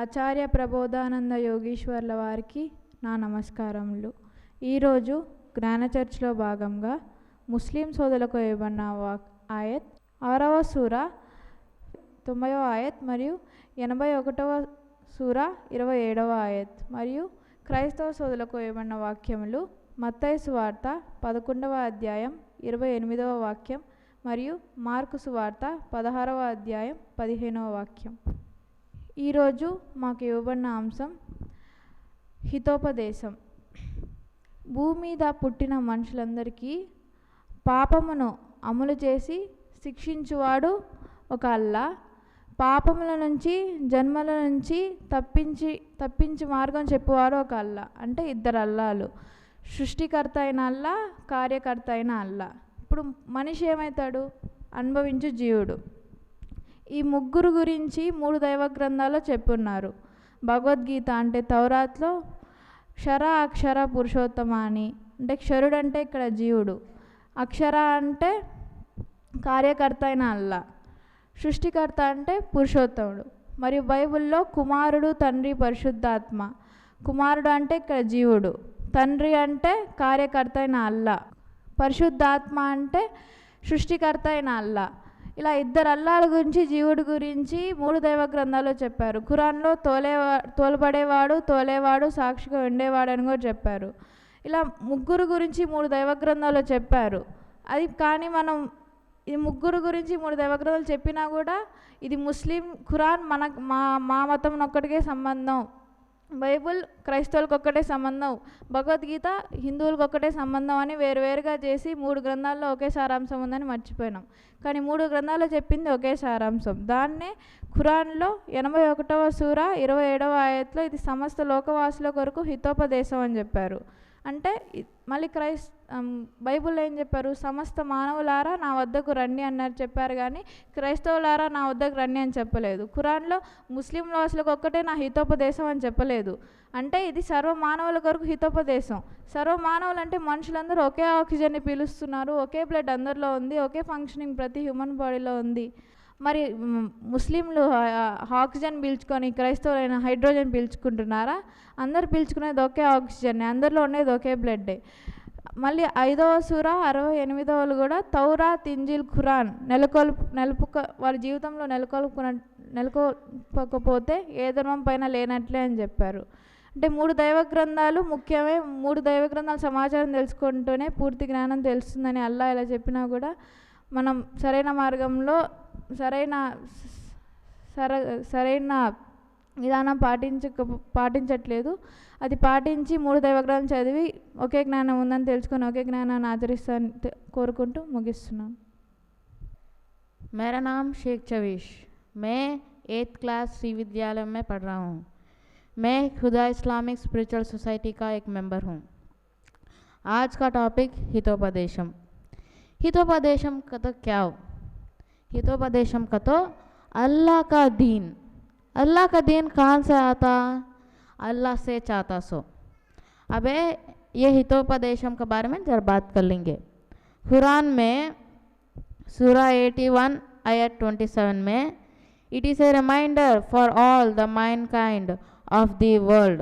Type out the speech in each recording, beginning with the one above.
ఆచార్య ప్రబోధానంద యోగీశ్వర్ల వారికి నా నమస్కారములు. ఈరోజు జ్ఞానచర్చలో భాగంగా ముస్లిం సోదరులకు ఇవ్వబడిన ఆయత్ 6వ సూర 90వ ఆయత్ మరియు 81వ సూర 27వ ఆయత్ మరియు క్రైస్తవ సోదరులకు ఇవ్వబడిన వాక్యములు మత్తయి సువార్త 11వ అధ్యాయం 28వ వాక్యం మరియు మార్కు సువార్త 16వ అధ్యాయం 15వ వాక్యం. ఈరోజు మాకు ఇవ్వబడిన అంశం హితోపదేశం. భూమి మీద పుట్టిన మనుషులందరికీ పాపమును అమలు చేసి శిక్షించువాడు ఒక అల్లా, పాపముల నుంచి జన్మల నుంచి తప్పించి మార్గం చెప్పువాడు ఒక అల్లా. అంటే ఇద్దరు అల్లాలు, సృష్టికర్త అయిన అల్లా, కార్యకర్త అయిన అల్లా. ఇప్పుడు మనిషి ఏమవుతాడు? అనుభవించు జీవుడు. ఈ ముగ్గురు గురించి 3 దైవ గ్రంథాల్లో చెప్పున్నారు. భగవద్గీత అంటే తౌరాత్లో క్షర అక్షర పురుషోత్తమ అని, అంటే క్షరుడు అంటే ఇక్కడ జీవుడు, అక్షర అంటే కార్యకర్త అయిన అల్లా, సృష్టికర్త అంటే పురుషోత్తముడు. మరియు బైబిల్లో కుమారుడు, తండ్రి, పరిశుద్ధాత్మ. కుమారుడు అంటే ఇక్కడ జీవుడు, తండ్రి అంటే కార్యకర్త అయిన అల్లా, పరిశుద్ధాత్మ అంటే సృష్టికర్త అయిన అల్లా. ఇలా ఇద్దరు అల్లాల గురించి, జీవుడి గురించి 3 దైవ గ్రంథాల్లో చెప్పారు. ఖురాన్లో తోలబడేవాడు, తోలేవాడు, సాక్షిగా ఉండేవాడు అని కూడా చెప్పారు. ఇలా ముగ్గురు గురించి 3 దైవ గ్రంథాల్లో చెప్పారు. అది కానీ మనం ఈ ముగ్గురు గురించి 3 దైవ గ్రంథాలు చెప్పినా కూడా ఇది ముస్లిం, ఖురాన్ మా మతం ఒక్కటికే సంబంధం, బైబుల్ క్రైస్తవులకు ఒక్కటే సంబంధం, భగవద్గీత హిందువులకు ఒక్కటే సంబంధం అని వేరువేరుగా చేసి 3 గ్రంథాల్లో ఒకే సారాంశం ఉందని మర్చిపోయినాం. కానీ 3 గ్రంథాల్లో చెప్పింది ఒకే సారాంశం. దాన్నే ఖురాన్లో 81వ సూర 27వ ఆయత్లో ఇది సమస్త లోకవాసుల కొరకు హితోపదేశం అని చెప్పారు. అంటే మళ్ళీ బైబుల్లో ఏం చెప్పారు? సమస్త మానవులారా నా వద్దకు రండి అన్నారు చెప్పారు, కానీ క్రైస్తవులారా నా వద్దకు రండి అని చెప్పలేదు. ఖురాన్లో ముస్లిం వాసులకు ఒక్కటే నా హితోపదేశం అని చెప్పలేదు. అంటే ఇది సర్వ మానవుల కొరకు హితోపదేశం. సర్వ మానవులు అంటే మనుషులందరూ ఒకే ఆక్సిజన్ని పీలుస్తున్నారు, ఒకే బ్లడ్ అందరిలో ఉంది, ఒకే ఫంక్షనింగ్ ప్రతి హ్యూమన్ బాడీలో ఉంది. మరి ముస్లింలు ఆక్సిజన్ పీల్చుకొని క్రైస్తవులైన హైడ్రోజన్ పీల్చుకుంటున్నారా? అందరు పీల్చుకునేది ఒకే ఆక్సిజన్, అందరిలో ఉండేది ఒకే బ్లడ్డే. మళ్ళీ 5వ సూర 68వ కూడా తౌరాత్, ఇంజిల్, ఖురాన్ వారి జీవితంలో నెలకొల్పకపోతే ఏ ధర్మం పైన లేనట్లే అని చెప్పారు. అంటే 3 దైవ గ్రంథాలు ముఖ్యమే. 3 దైవ గ్రంథాల సమాచారం తెలుసుకుంటూనే పూర్తి జ్ఞానం తెలుస్తుందని అల్లా ఇలా చెప్పినా కూడా మనం సరైన మార్గంలో సరైన విధానం పాటించట్లేదు. అది పాటించి 3 దైవ గ్రంథాలు చదివి ఒకే జ్ఞానం ఉందని తెలుసుకొని ఒకే జ్ఞానాన్ని ఆచరిస్తాను కోరుకుంటూ ముగిస్తున్నాను. मेरा नाम शेख चविश, मैं 8th क्लास श्री विद्यालय में पढ़ रहा हूँ. मैं खुदा इस्लामिक स्पिरिचुअल सोसाइटी का एक मेंबर हूँ. आज का टॉपिक हितोपदेशम. हितोपदेशम का तो क्या हो? हितोपदेशम का तो अल्लाह का दीन. अल्लाह का दीन कहाँ से आता? अल्लाह से चाहता सो. अबे ये हितोपदेशम के बारे में जरा बात कर लेंगे. कुरान में सूरा 81 आयत 27 में it is a reminder for all the mankind of the world.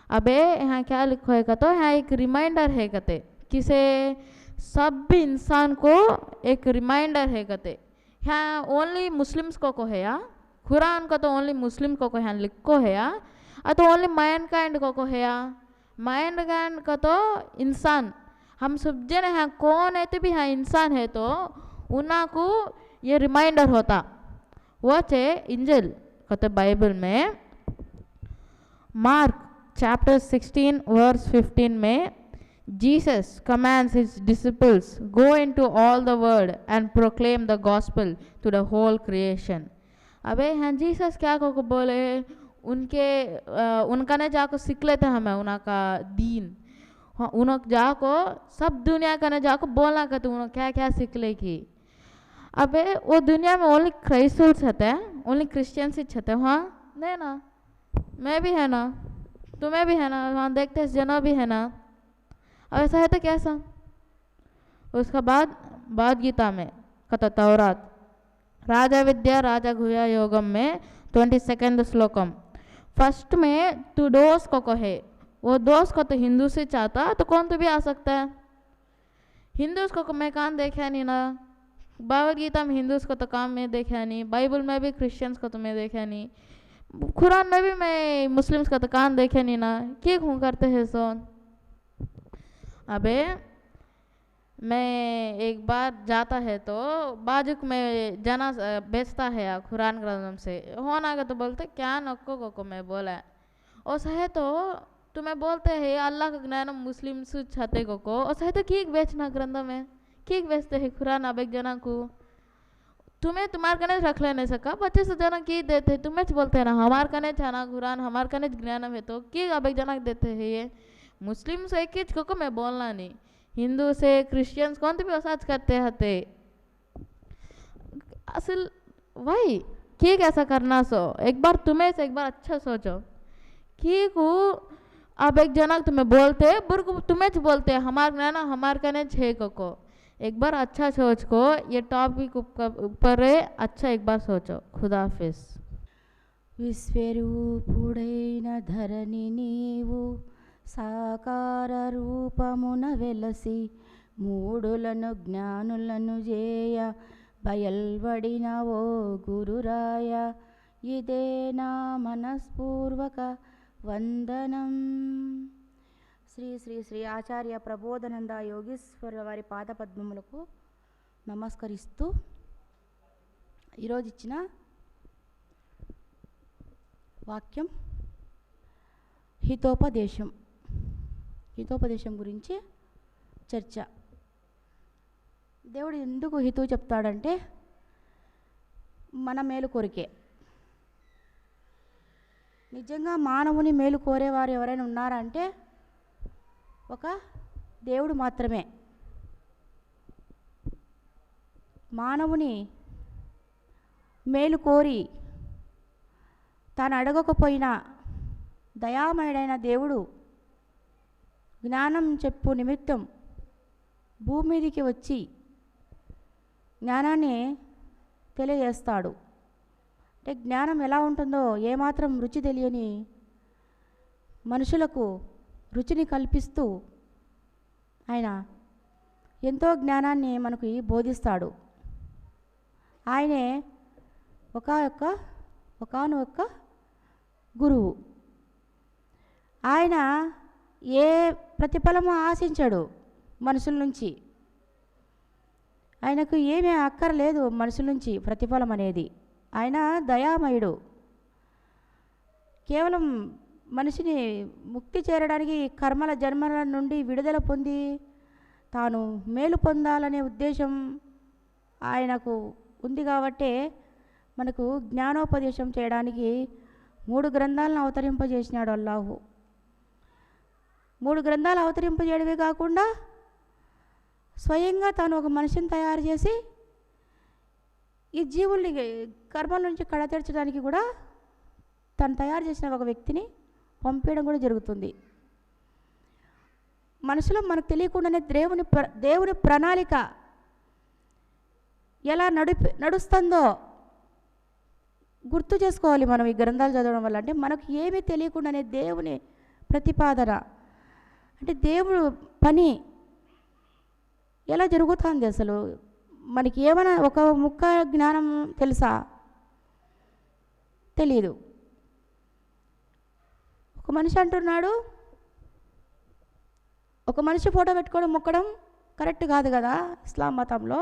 अबे यहाँ क्या लिखो है? तो यहाँ एक रिमाइंडर है कहते, किसे? सब इंसान को एक रिमाइंडर है कहते. यहाँ ओनली मुस्लिम्स को है या कुरान को तो ओनली मुस्लिम को यहाँ लिखो है या तो ओनली मैनकाइंड को है या? मैनकाइंड का तो इंसान, हम सब जन हैं कौन है तो भी हाँ इंसान है, तो उन्हें को ये रिमाइंडर होता. वो चे इंजिल कहते बाइबल में मार्क चैप्टर 16 वर्स 15 में Jesus commands his disciples, go into all the world and proclaim the gospel to the whole creation. अबे हाँ जीसस क्या को बोले? उनका ने जाको सीख लेते हमें उनका दीन. उन्होंने जाको सब दुनिया का ने जाको बोलना कहते उन्होंने क्या क्या सीख लेगी. अबे वो दुनिया में ओनली क्राइस्तल्स होते हैं, ओनली क्रिश्चियंस ही होते हैं. हाँ नहीं ना, मैं भी है ना, तुम्हें भी है ना, वहाँ देखते जना भी है ना. अब ऐसा है तो कैसा? उसका बाद गीता में कथा तौरात राजा विद्या राजा गुह्या योगम में 22nd श्लोकम फर्स्ट में तू दोस्त को कहे, वो दोस्त को तो हिंदू से चाहता तो कौन तो भी आ सकता है। हिंदूस को मैं काम देखा नहीं ना, भगवद गीता में हिंदूस को तो काम में देखा नहीं, बाइबल में भी क्रिश्चियंस को तो मैं देखा नहीं, कुरान में भी मैं मुस्लिम्स का तो काम देखे नहीं ना, क्या खून करते हैं सोन। अबे मैं एक बार जाता है तो बाजुक में जना बेचता है कुरान ग्रंथम से होना का तो बोलते क्या नको को मैं बोला ओस है तो तुम्हें बोलते हैं अल्लाह का ज्ञान मुस्लिम छते को ओस है तो ठीक बेचना ग्रंथ में ठीक बेचते हैं कुरान अब एक जना को तुम्हें तुम्हारे कने रख लेने सका 25 जना की देते तुम्हें बोलते हैं ना हमारे कने छाना कुरान हमारे कने ज्ञान है तो की अब एक जना देते हैं ये मुस्लिम से एक चीज को मैं बोलना नहीं हिंदू से क्रिश्चियंस कौन तो भी वसाज करते हते असल वही कि कैसा करना सो एक बार तुम्हें से एक बार अच्छा सोचो कि को अब एक जना तुम्हें बोलते बुर्ग तुम्हें बोलते हमारे ज्ञान हमारे कने छे को एक बार अच्छा सोच को ये टॉपिक ऊपर है अच्छा एक बार सोचो खुदा हाफिज। విశ్వరూపుడైన ధరణి నీవు సాకార రూపమున వెలసి మూడులను జ్ఞానులను జేయ బయల్వడిన ఓ గురురాయ ఇదే నా మనస్పూర్వక వందనం. శ్రీ శ్రీ శ్రీ ఆచార్య ప్రబోధనంద యోగీశ్వర వారి పాదపద్మములకు నమస్కరిస్తూ ఈరోజు ఇచ్చిన వాక్యం హితోపదేశం గురించి చర్చ. దేవుడు ఎందుకు హితవు చెప్తాడంటే మన మేలు కోరికే. నిజంగా మానవుని మేలు కోరేవారు ఎవరైనా ఉన్నారా అంటే ఒక దేవుడు మాత్రమే. మానవుని మేలు కోరి తాను అడగకపోయినా దయామయుడైన దేవుడు జ్ఞానం చెప్పు నిమిత్తం భూమి మీదికి వచ్చి జ్ఞానాన్ని తెలియజేస్తాడు. అంటే జ్ఞానం ఎలా ఉంటుందో ఏమాత్రం రుచి తెలియని మనుషులకు రుచిని కల్పిస్తూ ఆయన ఎంతో జ్ఞానాన్ని మనకి బోధిస్తాడు. ఆయనే ఒకానొక గురువు. ఆయన ఏ ప్రతిఫలము ఆశించడు మనుషుల నుంచి. ఆయనకు ఏమీ అక్కర్లేదు మనుషుల నుంచి ప్రతిఫలం అనేది. ఆయన దయామయుడు. కేవలం మనిషిని ముక్తి చేరడానికి కర్మల జన్మల నుండి విడుదల పొంది తాను మేలు పొందాలనే ఉద్దేశం ఆయనకు ఉంది కాబట్టే మనకు జ్ఞానోపదేశం చేయడానికి 3 గ్రంథాలను అవతరింపజేసినాడు అల్లాహు. 3 గ్రంథాలు అవతరింపజేయడమే కాకుండా స్వయంగా తాను ఒక మనిషిని తయారు చేసి ఈ జీవుల్ని కర్మల నుంచి కడతీర్చడానికి కూడా తను తయారు చేసిన ఒక వ్యక్తిని పంపించడం కూడా జరుగుతుంది. మనసులో మనకు తెలియకుండానే దేవుని ప్రణాళిక ఎలా నడుస్తుందో గుర్తు చేసుకోవాలి మనం ఈ గ్రంథాలు చదవడం వల్ల. అంటే మనకు ఏమీ తెలియకుండానే దేవుని ప్రతిపాదన అంటే దేవుడు పని ఎలా జరుగుతుంది అసలు మనకి ఏమైనా ఒక ముక్క జ్ఞానం తెలుసా? తెలీదు. ఒక మనిషి అంటున్నాడు ఒక మనిషి ఫోటో పెట్టుకోవడం మొక్కడం కరెక్ట్ కాదు కదా ఇస్లాం మతంలో.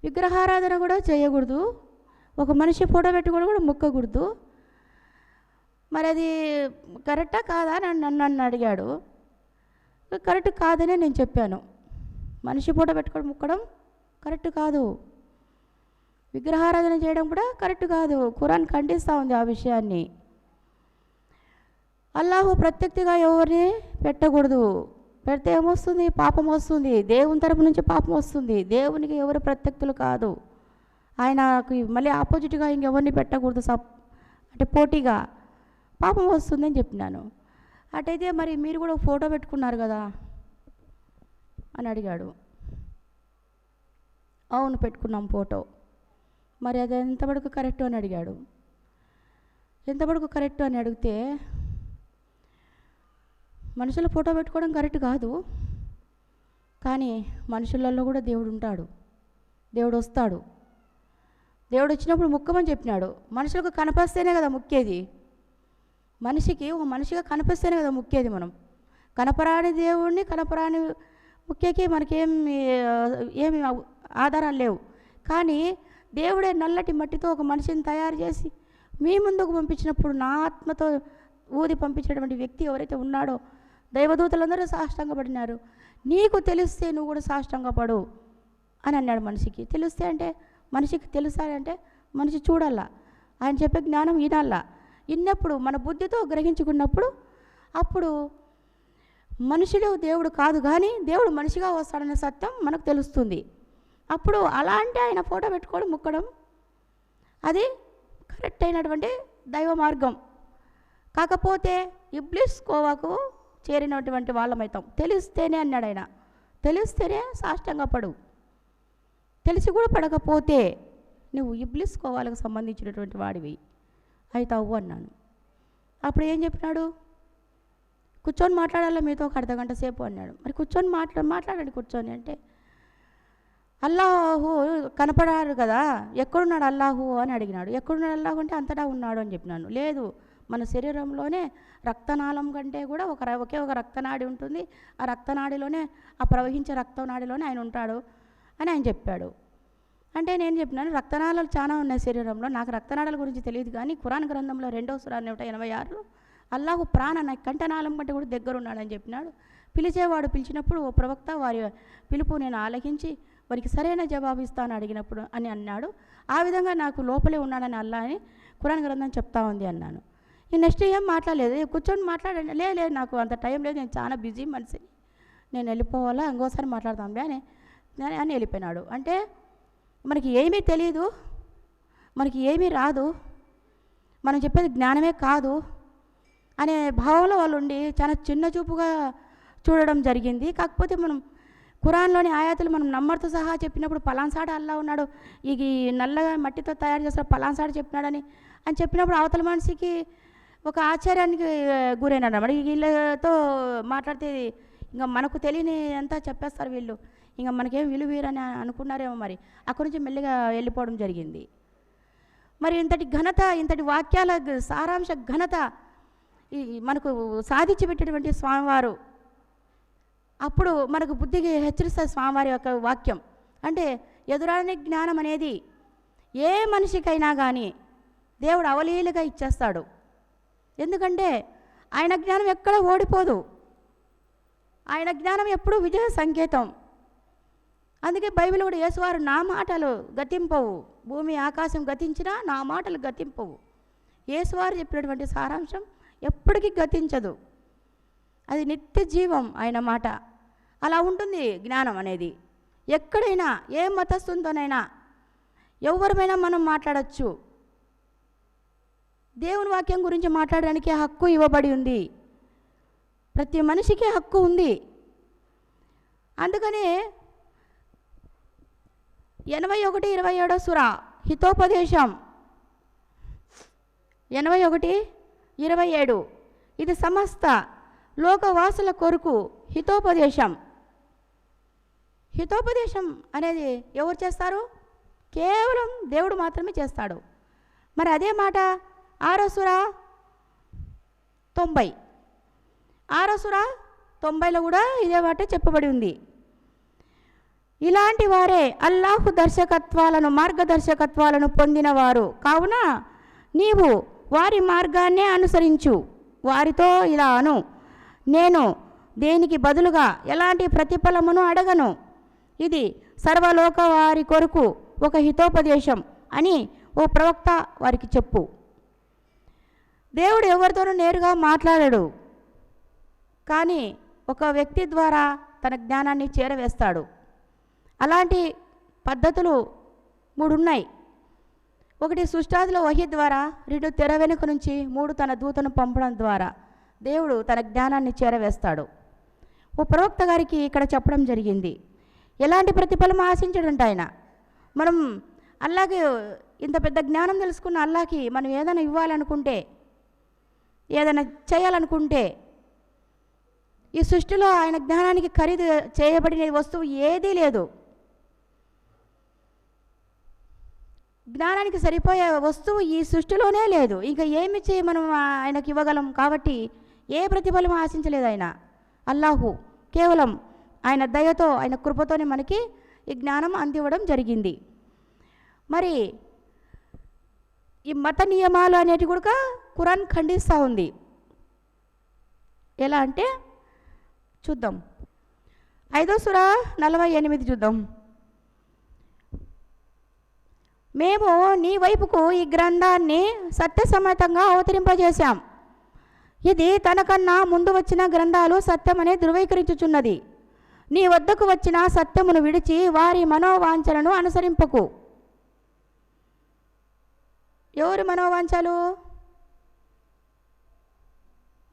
విగ్రహారాధన కూడా చేయకూడదు. ఒక మనిషి ఫోటో పెట్టుకోవడం కూడా మొక్కకూడదు. మరి అది కరెక్టా కాదా నన్ను అడిగాడు. కరెక్ట్ కాదనే నేను చెప్పాను. మనిషి ఫోటో పెట్టుకోవడం మొక్కడం కరెక్ట్ కాదు. విగ్రహారాధన చేయడం కూడా కరెక్ట్ కాదు. ఖురాన్ ఖండిస్తూ ఉంది ఆ విషయాన్ని. అల్లాహు ప్రత్యక్షంగా ఎవరిని పెట్టకూడదు. పెడితే ఏమొస్తుంది? పాపం వస్తుంది. దేవుని తరపు నుంచి పాపం వస్తుంది. దేవునికి ఎవరు ప్రత్యక్షులు కాదు. ఆయనకు మళ్ళీ ఆపోజిట్గా ఇంకెవరిని పెట్టకూడదు. అంటే పోటీగా పాపం వస్తుందని చెప్పినాను. అటైతే మరి మీరు కూడా ఫోటో పెట్టుకున్నారు కదా అని అడిగాడు. అవును పెట్టుకున్నాం ఫోటో. మరి అది ఎంతవరకు కరెక్ట్ అని అడిగాడు. ఎంతవరకు కరెక్ట్ అని అడిగితే, మనుషుల ఫోటో పెట్టుకోవడం కరెక్ట్ కాదు, కానీ మనుషులలో కూడా దేవుడు ఉంటాడు, దేవుడు వస్తాడు. దేవుడు వచ్చినప్పుడు ముక్కమని చెప్పినాడు. మనుషులకు కనపస్తేనే కదా ముక్కేది. మనిషికి ఒక మనిషిగా కనిపిస్తేనే కదా ముక్కేది. మనం కనపరాని దేవుడిని కనపరాని ముఖ్యకి ఏమి ఆధారాలు లేవు. కానీ దేవుడే నల్లటి మట్టితో ఒక మనిషిని తయారు చేసి మీ ముందుకు పంపించినప్పుడు, నా ఆత్మతో ఊది పంపించేటువంటి వ్యక్తి ఎవరైతే ఉన్నాడో, దైవదూతలందరూ సాష్టాంగపడినారు. నీకు తెలిస్తే నువ్వు కూడా సాష్టాంగపడు అని అన్నాడు. మనిషికి తెలిస్తే అంటే, మనిషికి తెలుసాలంటే మనిషి చూడాలా, ఆయన చెప్పే జ్ఞానం వినాలా. విన్నప్పుడు మన బుద్ధితో గ్రహించుకున్నప్పుడు అప్పుడు మనుషుడు దేవుడు కాదు, కానీ దేవుడు మనిషిగా వస్తాడనే సత్యం మనకు తెలుస్తుంది. అప్పుడు అలాంటి ఆయన ఫోటో పెట్టుకోవడం, ముక్కడం అది కరెక్ట్ అయినటువంటి దైవ మార్గం. కాకపోతే ఇబ్లీస్ కోవాకు చేరినటువంటి వాళ్ళమవుతాం. తెలిస్తేనే అన్నాడు ఆయన, తెలిస్తేనే సాష్టాంగపడు. తెలిసి కూడా పడకపోతే నువ్వు ఇబ్లీస్ కోవాలకు సంబంధించినటువంటి వాడివి అవుతావు అన్నాను. అప్పుడు ఏం చెప్పినాడు? కూర్చొని మాట్లాడాలా మీతో ఒక అర్ధగంట సేపు అన్నాడు. మరి కూర్చొని మాట్లాడండి కూర్చొని అంటే, అల్లాహు కనపడారు కదా, ఎక్కడున్నాడు అల్లాహు అని అడిగినాడు. ఎక్కడున్నాడు అల్లాహు అంటే అంతటా ఉన్నాడు అని చెప్పినాను. లేదు, మన శరీరంలోనే రక్తనాళం కంటే కూడా ఒకే ఒక రక్తనాడి ఉంటుంది. ఆ రక్తనాడిలోనే, ఆ ప్రవహించే రక్తనాడిలోనే ఆయన ఉంటాడు అని ఆయన చెప్పాడు. అంటే నేను చెప్పినాను, రక్తనాళాలు చాలా ఉన్నాయి శరీరంలో, నాకు రక్తనాళాల గురించి తెలియదు, కానీ ఖురాన్ గ్రంథంలో 2వ సూరా 186 అల్లాహు ప్రాణ కంఠనాళం కంటే కూడా దగ్గర ఉన్నాడని చెప్పినాడు. పిలిచేవాడు పిలిచినప్పుడు ఓ ప్రవక్త వారి పిలుపు నేను ఆలకించి వారికి సరైన జవాబు ఇస్తాను అడిగినప్పుడు అని అన్నాడు. ఆ విధంగా నాకు లోపలే ఉన్నాడని అల్లా అని ఖురాన్ గ్రంథం చెప్తా ఉంది అన్నాను. ఈ నెక్స్ట్ ఏం మాట్లాడలేదు. కూర్చొని మాట్లాడండి. లేదు నాకు అంత టైం లేదు, నేను చాలా బిజీ మనిషిని, నేను వెళ్ళిపోవాలా, ఇంకోసారి మాట్లాడదాంలే అని వెళ్ళిపోయినాడు. అంటే మనకి ఏమీ తెలియదు, మనకి ఏమీ రాదు, మనం చెప్పేది జ్ఞానమే కాదు అనే భావంలో వాళ్ళు ఉండి చాలా చిన్న చూపుగా చూడడం జరిగింది. కాకపోతే మనం ఖురాన్లోని ఆయాతులు మనం నంబర్తో సహా చెప్పినప్పుడు పలాన్సాడు అల్లా ఉన్నాడు, ఈ నల్లగా మట్టితో తయారు చేస్తాడు పలాన్సాడు చెప్పినాడని చెప్పినప్పుడు అవతల మనిషికి ఒక ఆశ్చర్యానికి గురైనాడు అన్నమాట. వీళ్ళతో మాట్లాడితే ఇంకా మనకు తెలియని అంతా చెప్పేస్తారు వీళ్ళు, ఇంకా మనకేం విలువీరని అనుకున్నారేమో. మరి అక్కడి నుంచి మెల్లిగా వెళ్ళిపోవడం జరిగింది. మరి ఇంతటి ఘనత, ఇంతటి వాక్యాల సారాంశ ఘనత మనకు సాధించి పెట్టేటువంటి స్వామివారు అప్పుడు మనకు బుద్ధికి హెచ్చరిస్తారు. స్వామివారి యొక్క వాక్యం అంటే ఎదురాని జ్ఞానం అనేది ఏ మనిషికైనా కానీ దేవుడు అవలీలుగా ఇచ్చేస్తాడు. ఎందుకంటే ఆయన జ్ఞానం ఎక్కడ ఓడిపోదు, ఆయన జ్ఞానం ఎప్పుడూ విజయ సంకేతం. అందుకే బైబిల్ కూడా యేసువారు నా మాటలు గతింపవు, భూమి ఆకాశం గతించినా నా మాటలు గతింపవు. యేసువారు చెప్పినటువంటి సారాంశం ఎప్పటికీ గతించదు, అది నిత్య జీవం ఆయన మాట. అలా ఉంటుంది జ్ఞానం అనేది. ఎక్కడైనా ఏ మతస్థునితోనైనా ఎవరిమైనా మనం మాట్లాడచ్చు. దేవుని వాక్యం గురించి మాట్లాడడానికి హక్కు ఇవ్వబడి ఉంది, ప్రతి మనిషికి హక్కు ఉంది. అందుకనే 81:27 సూరా హితోపదేశం 81:27 ఇది సమస్త లోకవాసుల కొరకు హితోపదేశం. హితోపదేశం అనేది ఎవరు చేస్తారు? కేవలం దేవుడు మాత్రమే చేస్తాడు. మరి అదే మాట 6వ సూరా 90 6వ సూరా 90లో కూడా ఇదే మాట చెప్పబడి ఉంది. ఇలాంటి వారే అల్లాహు మార్గదర్శకత్వాలను పొందినవారు కావున నీవు వారి మార్గాన్నే అనుసరించు. వారితో ఇలా అను, నేను దేనికి బదులుగా ఎలాంటి ప్రతిఫలమును అడగను, ఇది సర్వలోక వారి కొరకు ఒక హితోపదేశం అని ఓ ప్రవక్త వారికి చెప్పు. దేవుడు ఎవరితోనూ నేరుగా మాట్లాడడు, కానీ ఒక వ్యక్తి ద్వారా తన జ్ఞానాన్ని చేరవేస్తాడు. అలాంటి పద్ధతులు 3 ఉన్నాయి. ఒకటి సృష్టాదిలో వహీ ద్వారా, 2 తెర వెనుక నుంచి, 3 తన దూతను పంపడం ద్వారా దేవుడు తన జ్ఞానాన్ని చేరవేస్తాడు. ఓ ప్రవక్త గారికి ఇక్కడ చెప్పడం జరిగింది. ఎలాంటి ప్రతిఫలం ఆశించడంట ఆయన. మనం అల్లాకి ఇంత పెద్ద జ్ఞానం తెలుసుకున్న అల్లాకి మనం ఏదైనా ఇవ్వాలనుకుంటే ఏదైనా చేయాలనుకుంటే ఈ సృష్టిలో ఆయన జ్ఞానానికి ఖరీదు చేయబడిన వస్తువు ఏదీ లేదు. జ్ఞానానికి సరిపోయే వస్తువు ఈ సృష్టిలోనే లేదు. ఇంకా ఏమి చేయి మనం ఆయనకి ఇవ్వగలం? కాబట్టి ఏ ప్రతిఫలం ఆశించలేదు ఆయన. అల్లాహు కేవలం ఆయన దయతో, ఆయన కృపతోనే మనకి ఈ జ్ఞానం అందివ్వడం జరిగింది. మరి ఈ మత నియమాలు అనేటివి కూడా ఖురాన్ ఖండిస్తూ ఉంది. ఎలా అంటే చూద్దాం. 5వ సూరా 48 చూద్దాం. మేము నీ వైపుకు ఈ గ్రంథాన్ని సత్యసమ్మతంగా అవతరింపజేశాం. ఇది తనకన్నా ముందు వచ్చిన గ్రంథాలు సత్యమని ధృవీకరించుచున్నది. నీ వద్దకు వచ్చిన సత్యమును విడిచి వారి మనోవాంఛలను అనుసరింపకు. ఎవరి మనోవాంఛలు?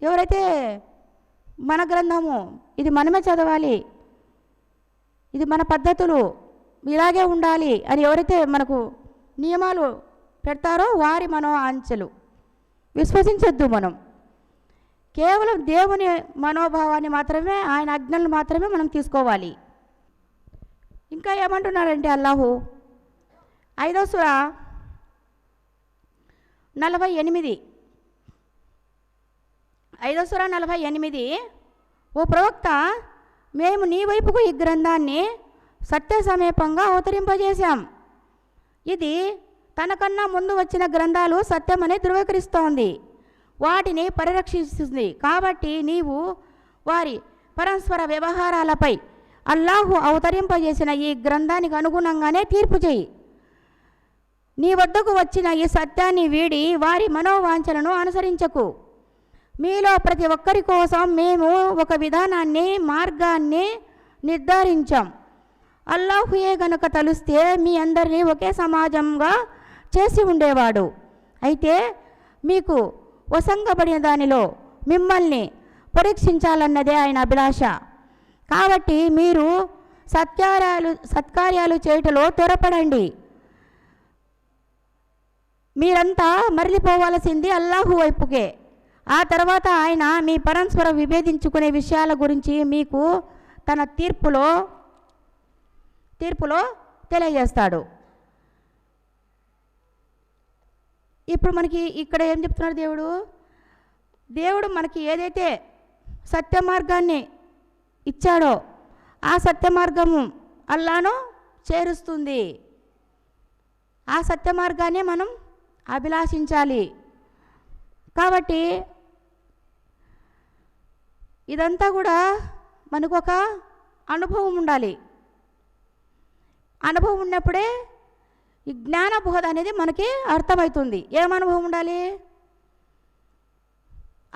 ఎవరైతే మన గ్రంథము ఇది మనమే చదవాలి, ఇది మన పద్ధతులు ఇలాగే ఉండాలి అని ఎవరైతే మనకు నియమాలు పెడతారో వారి మనోవాంఛలు విశ్వసించొద్దు. మనం కేవలం దేవుని మనోభావాన్ని మాత్రమే, ఆయన ఆజ్ఞలను మాత్రమే మనం తీసుకోవాలి. ఇంకా ఏమంటున్నారంటే అల్లాహు 5వ సూరా 48, 5వ సూరా 48, ఓ ప్రవక్త, మేము నీ వైపుకు ఈ గ్రంథాన్ని సత్య సమేపంగా అవతరింపజేశాం. ఇది తనకన్నా ముందు వచ్చిన గ్రంథాలు సత్యమని ధృవీకరిస్తోంది, వాటిని పరిరక్షిస్తుంది. కాబట్టి నీవు వారి పరస్పర వ్యవహారాలపై అల్లాహు అవతరింపజేసిన ఈ గ్రంథానికి అనుగుణంగానే తీర్పు చేయి. నీ వద్దకు వచ్చిన ఈ సత్యాన్ని వీడి వారి మనోవాంఛలను అనుసరించకు. మీలో ప్రతి ఒక్కరి కోసం మేము ఒక విధానాన్ని, మార్గాన్ని నిర్ధారించాం. అల్లాహుయే గనుక తలుస్తే మీ అందరినీ ఒకే సమాజంగా చేసి ఉండేవాడు. అయితే మీకు వశంగబడిన దానిలో మిమ్మల్ని పరీక్షించాలన్నదే ఆయన అభిలాష. కాబట్టి మీరు సత్కార్యాలు చేయుటలో త్వరపడండి. మీరంతా మరలిపోవలసింది అల్లాహు వైపుకే. ఆ తర్వాత ఆయన మీ పరస్పర విభేదించుకునే విషయాల గురించి మీకు తన తీర్పులో తెలియజేస్తాడు. ఇప్పుడు మనకి ఇక్కడ ఏం చెప్తున్నాడు దేవుడు మనకి ఏదైతే సత్య మార్గాన్ని ఇచ్చాడో ఆ సత్య మార్గము అల్లాను చేరుస్తుంది. ఆ సత్య మార్గాన్ని మనం అభిలాషించాలి. కాబట్టి ఇదంతా కూడా మనకు ఒక అనుభవం ఉండాలి. అనుభవం ఉన్నప్పుడే ఈ జ్ఞానబోధ అనేది మనకి అర్థమవుతుంది. ఏం అనుభవం ఉండాలి?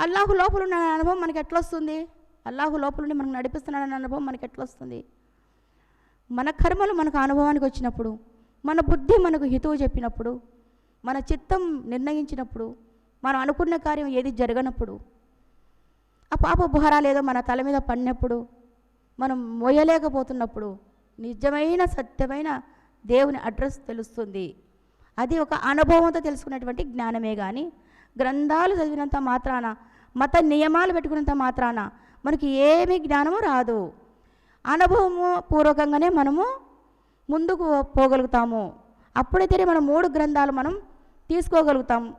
అల్లాహు లోపల ఉన్న అనుభవం మనకి ఎట్లా వస్తుంది? అల్లాహు లోపల నుండి మనకు నడిపిస్తున్నాడన్న అనుభవం మనకి ఎట్లా వస్తుంది? మన కర్మలు మనకు అనుభవానికి వచ్చినప్పుడు, మన బుద్ధి మనకు హితువు చెప్పినప్పుడు, మన చిత్తం నిర్ణయించినప్పుడు, మనం అనుకున్న కార్యం ఏది జరగనప్పుడు, ఆ పాప భారాలు ఏదో మన తల మీద పడినప్పుడు, మనం మోయలేకపోతున్నప్పుడు నిజమైన సత్యమైన దేవుని అడ్రస్ తెలుస్తుంది. అది ఒక అనుభవంతో తెలుసుకున్నటువంటి జ్ఞానమే. కానీ గ్రంథాలు చదివినంత మాత్రాన, మత నియమాలు పెట్టుకున్నంత మాత్రాన మనకి ఏమీ జ్ఞానము రాదు. అనుభవము పూర్వకంగానే మనము ముందుకు పోగలుగుతాము. అప్పుడైతేనే మనం 3 గ్రంథాలు మనం తీసుకోగలుగుతాము.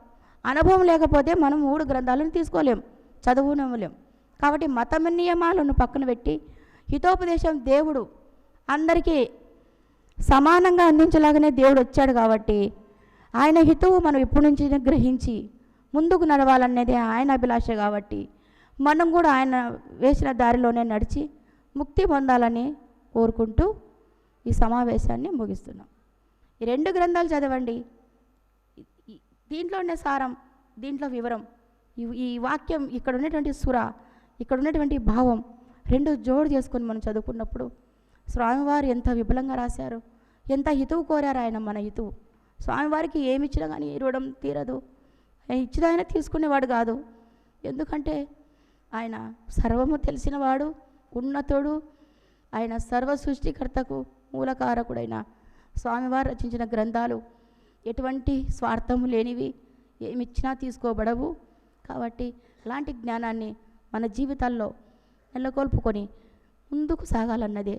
అనుభవం లేకపోతే మనం 3 గ్రంథాలను తీసుకోలేం, చదువునలేం. కాబట్టి మత నియమాలను పక్కన పెట్టి హితోపదేశం దేవుడు అందరికీ సమానంగా అందించలాగానే దేవుడు వచ్చాడు. కాబట్టి ఆయన హితువు మనం ఇప్పటి నుంచి గ్రహించి ముందుకు నడవాలనేది ఆయన అభిలాష. కాబట్టి మనం కూడా ఆయన వేసిన దారిలోనే నడిచి ముక్తి పొందాలని కోరుకుంటూ ఈ సమావేశాన్ని ముగిస్తున్నాం. ఈ 2 గ్రంథాలు చదవండి. దీంట్లోనే సారం, దీంట్లో వివరం, ఈ వాక్యం, ఇక్కడ ఉన్నటువంటి సుర, ఇక్కడ ఉన్నటువంటి భావం 2 జోడు చేసుకొని మనం చదువుకున్నప్పుడు స్వామివారు ఎంత విపులంగా రాశారు, ఎంత హితువు కోరారు ఆయన. మన హితువు స్వామివారికి ఏమి ఇచ్చినా కానీ రుణం తీరదు. ఇచ్చినా ఆయన తీసుకునేవాడు కాదు. ఎందుకంటే ఆయన సర్వము తెలిసినవాడు, ఉన్నతుడు. ఆయన సర్వ సృష్టికర్తకు మూలకారకుడైన స్వామివారు రచించిన గ్రంథాలు ఎటువంటి స్వార్థము లేనివి, ఏమిచ్చినా తీసుకోబడవు. కాబట్టి అలాంటి జ్ఞానాన్ని మన జీవితాల్లో నెలకొల్పుకొని ముందుకు సాగాలన్నదే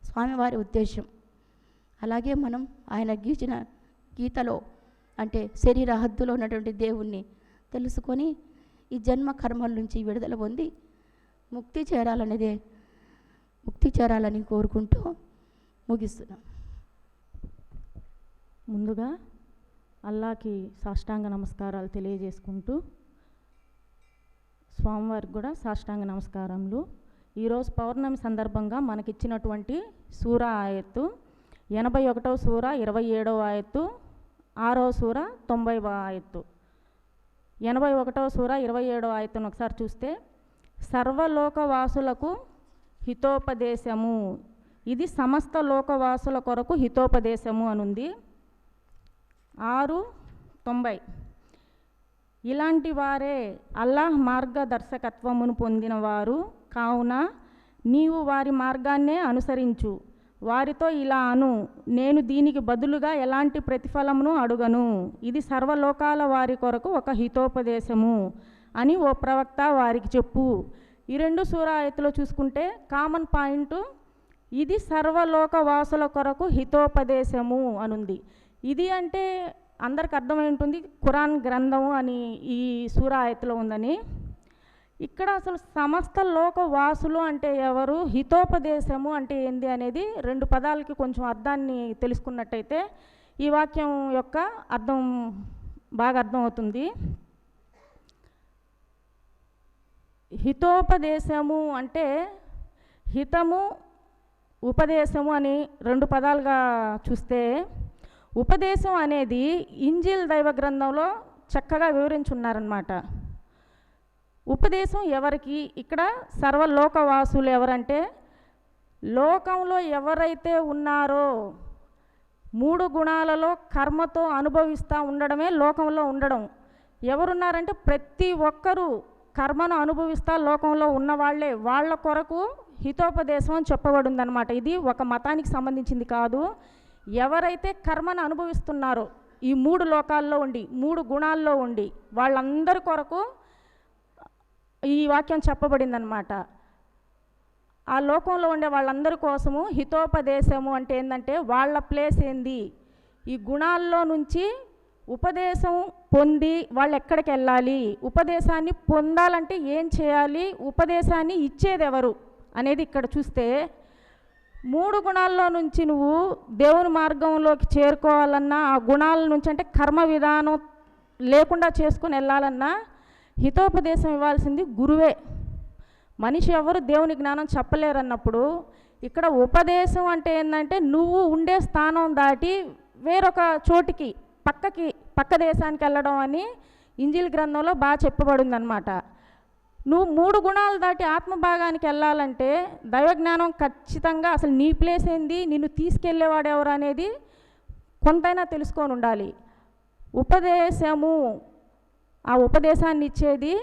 స్వామివారి ఉద్దేశం. అలాగే మనం ఆయన గీచిన గీతలో అంటే శరీర హద్దులో ఉన్నటువంటి దేవుణ్ణి తెలుసుకొని ఈ జన్మ కర్మల నుంచి విడుదల పొంది ముక్తి చేరాలని కోరుకుంటూ ముగిస్తున్నాం. ముందుగా అల్లాకి సాష్టాంగ నమస్కారాలు తెలియజేసుకుంటూ స్వామివారికి కూడా సాష్టాంగ నమస్కారములు. ఈరోజు పౌర్ణమి సందర్భంగా మనకిచ్చినటువంటి సూరా ఆయత్తు 81వ సూర 27వ ఆయత్తు, 6వ సూర 90వ ఆయత్తు. 81వ సూర 27వ ఆయత్తును ఒకసారి చూస్తే, సర్వలోకవాసులకు హితోపదేశము, ఇది సమస్త లోకవాసుల కొరకు హితోపదేశము అనుంది. 6:90 ఇలాంటి వారే అల్లాహ్ మార్గదర్శకత్వమును పొందినవారు కావున నీవు వారి మార్గాన్నే అనుసరించు. వారితో ఇలా అను, నేను దీనికి బదులుగా ఎలాంటి ప్రతిఫలమును అడుగను, ఇది సర్వలోకాల వారి కొరకు ఒక హితోపదేశము అని ఓ ప్రవక్త వారికి చెప్పు. ఈ 2 సూరా ఆయతులో చూసుకుంటే కామన్ పాయింట్ ఇది సర్వలోకవాసుల కొరకు హితోపదేశము అనుంది. ఇది అంటే అందరికి అర్థమై ఉంటుంది ఖురాన్ గ్రంథము అని ఈ సూరా ఆయతులో ఉందని. ఇక్కడ అసలు సమస్త లోకవాసులు అంటే ఎవరు, హితోపదేశము అంటే ఏంది అనేది 2 పదాలకి కొంచెం అర్థాన్ని తెలుసుకున్నట్టయితే ఈ వాక్యం యొక్క అర్థం బాగా అర్థమవుతుంది. హితోపదేశము అంటే హితము ఉపదేశము అని 2 పదాలుగా చూస్తే, ఉపదేశం అనేది ఇంజిల్ దైవ గ్రంథంలో చక్కగా వివరించున్నారన్నమాట. ఉపదేశం ఎవరికి, ఇక్కడ సర్వలోకవాసులు ఎవరంటే లోకంలో ఎవరైతే ఉన్నారో 3 గుణాలలో కర్మతో అనుభవిస్తూ ఉండడమే లోకంలో ఉండడం. ఎవరున్నారంటే ప్రతి ఒక్కరూ కర్మను అనుభవిస్తూ లోకంలో ఉన్నవాళ్లే, వాళ్ళ కొరకు హితోపదేశం అని చెప్పబడిందనమాట. ఇది ఒక మతానికి సంబంధించింది కాదు. ఎవరైతే కర్మను అనుభవిస్తున్నారో ఈ 3 లోకాల్లో ఉండి 3 గుణాల్లో ఉండి వాళ్ళందరి కొరకు ఈ వాక్యం చెప్పబడిందనమాట. ఆ లోకంలో ఉండే వాళ్ళందరి కోసము హితోపదేశము అంటే ఏంటంటే వాళ్ళ ప్లేస్ ఏంది, ఈ గుణాల్లో నుంచి ఉపదేశం పొంది వాళ్ళు ఎక్కడికి వెళ్ళాలి, ఉపదేశాన్ని పొందాలంటే ఏం చేయాలి, ఉపదేశాన్ని ఇచ్చేది ఎవరు అనేది ఇక్కడ చూస్తే 3 గుణాల్లో నుంచి నువ్వు దేవుని మార్గంలోకి చేరుకోవాలన్నా ఆ గుణాల నుంచి అంటే కర్మ విధానం లేకుండా చేసుకుని వెళ్ళాలన్నా హితోపదేశం ఇవ్వాల్సింది గురువే. మనిషి ఎవరు దేవుని జ్ఞానం చెప్పలేరన్నప్పుడు ఇక్కడ ఉపదేశం అంటే ఏంటంటే నువ్వు ఉండే స్థానం దాటి వేరొక చోటికి పక్క దేశానికి వెళ్ళడం అని ఇంజిల్ గ్రంథంలో బాగా చెప్పబడిందనమాట. నువ్వు 3 గుణాలు దాటి ఆత్మభాగానికి వెళ్ళాలంటే దైవజ్ఞానం ఖచ్చితంగా అసలు నీ ప్లేస్ ఏంది, నిన్ను తీసుకెళ్ళేవాడు ఎవరు అనేది కొంతైనా తెలుసుకొని ఉండాలి. ఉపదేశము, ఆ ఉపదేశాన్ని ఇచ్చేది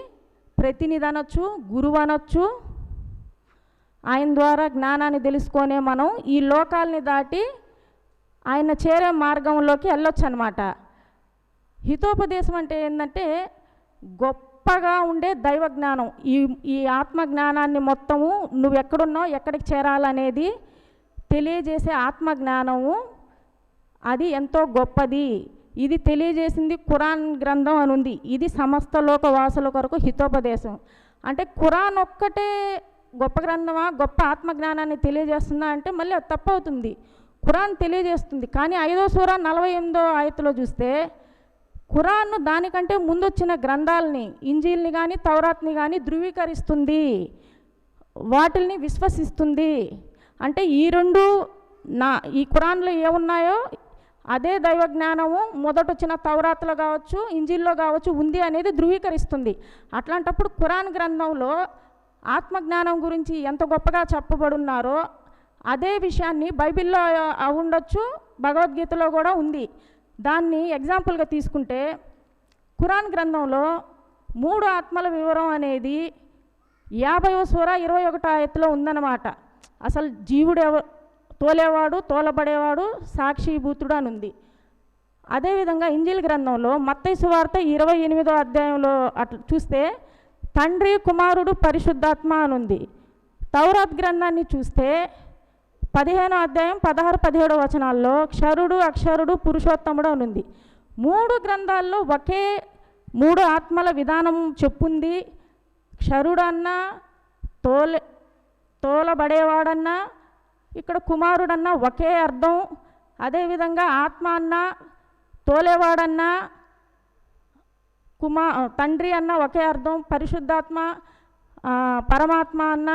ప్రతినిధి అనొచ్చు, గురువు అనొచ్చు. ఆయన ద్వారా జ్ఞానాన్ని తెలుసుకొనే మనం ఈ లోకాలని దాటి ఆయన చేరే మార్గంలోకి వెళ్ళొచ్చు అనమాట. హితోపదేశం అంటే ఏంటంటే గొప్పగా ఉండే దైవ జ్ఞానం. ఈ ఆత్మ జ్ఞానాన్ని మొత్తము నువ్వు ఎక్కడున్నావు ఎక్కడికి చేరాలనేది తెలియజేసే ఆత్మ జ్ఞానము, అది ఎంతో గొప్పది. ఇది తెలియజేసింది ఖురాన్ గ్రంథం అని ఉంది. ఇది సమస్త లోకవాసుల కొరకు హితోపదేశం. అంటే ఖురాన్ ఒక్కటే గొప్ప గ్రంథమా, గొప్ప ఆత్మజ్ఞానాన్ని తెలియజేస్తుందా అంటే మళ్ళీ అది తప్పవుతుంది. ఖురాన్ తెలియజేస్తుంది, కానీ 5వ సూర 48వ ఆయతులో చూస్తే ఖురాన్ను దానికంటే ముందు వచ్చిన గ్రంథాలని ఇంజీల్ని కానీ తౌరాత్ని కానీ ధృవీకరిస్తుంది, వాటిల్ని విశ్వసిస్తుంది. అంటే ఈ 2 ఈ ఖురాన్లో ఏమున్నాయో అదే దైవ జ్ఞానము మొదటొచ్చిన తౌరాత్లో కావచ్చు ఇంజిల్లో కావచ్చు ఉంది అనేది ధృవీకరిస్తుంది. అట్లాంటప్పుడు ఖురాన్ గ్రంథంలో ఆత్మజ్ఞానం గురించి ఎంత గొప్పగా చెప్పబడున్నారో అదే విషయాన్ని బైబిల్లో ఉండొచ్చు, భగవద్గీతలో కూడా ఉంది. దాన్ని ఎగ్జాంపుల్గా తీసుకుంటే ఖురాన్ గ్రంథంలో 3 ఆత్మల వివరం అనేది 50వ సూర 21వ ఆయతులో ఉందన్నమాట. అసలు జీవుడు తోలేవాడు, తోలబడేవాడు, సాక్షిభూతుడు అని ఉంది. అదేవిధంగా ఇంజిల్ గ్రంథంలో మత్తయి సువార్త 28వ అధ్యాయంలో అట్లా చూస్తే తండ్రి, కుమారుడు, పరిశుద్ధాత్మ అని ఉంది. తౌరాత్ గ్రంథాన్ని చూస్తే 15వ అధ్యాయం 16-17 వచనాల్లో క్షరుడు, అక్షరుడు, పురుషోత్తముడు అని ఉంది. 3 గ్రంథాల్లో ఒకే 3 ఆత్మల విధానం చెప్పుంది. క్షరుడన్నా, తోలబడేవాడన్నా, ఇక్కడ కుమారుడన్నా ఒకే అర్థం. అదేవిధంగా ఆత్మ అన్నా, తోలేవాడన్నా, తండ్రి అన్న ఒకే అర్థం. పరిశుద్ధాత్మ, పరమాత్మ అన్న,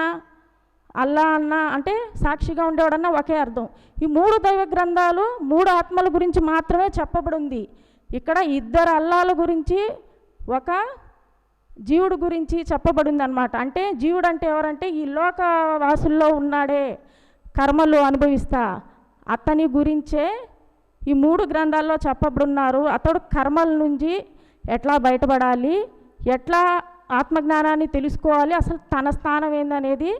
అల్లా అన్న అంటే సాక్షిగా ఉండేవాడన్నా ఒకే అర్థం. ఈ 3 దైవ గ్రంథాలు 3 ఆత్మల గురించి మాత్రమే చెప్పబడింది. ఇక్కడ 2 అల్లాల గురించి, ఒక జీవుడు గురించి చెప్పబడింది అన్నమాట. అంటే జీవుడు అంటే ఎవరంటే ఈ లోకవాసుల్లో ఉన్నాడే, కర్మలు అనుభవిస్తా, అతని గురించే ఈ 3 గ్రంథాల్లో చెప్పబడున్నారు. అతడు కర్మల నుంచి ఎట్లా బయటపడాలి, ఎట్లా ఆత్మజ్ఞానాన్ని తెలుసుకోవాలి, అసలు తన స్థానం ఏందనేది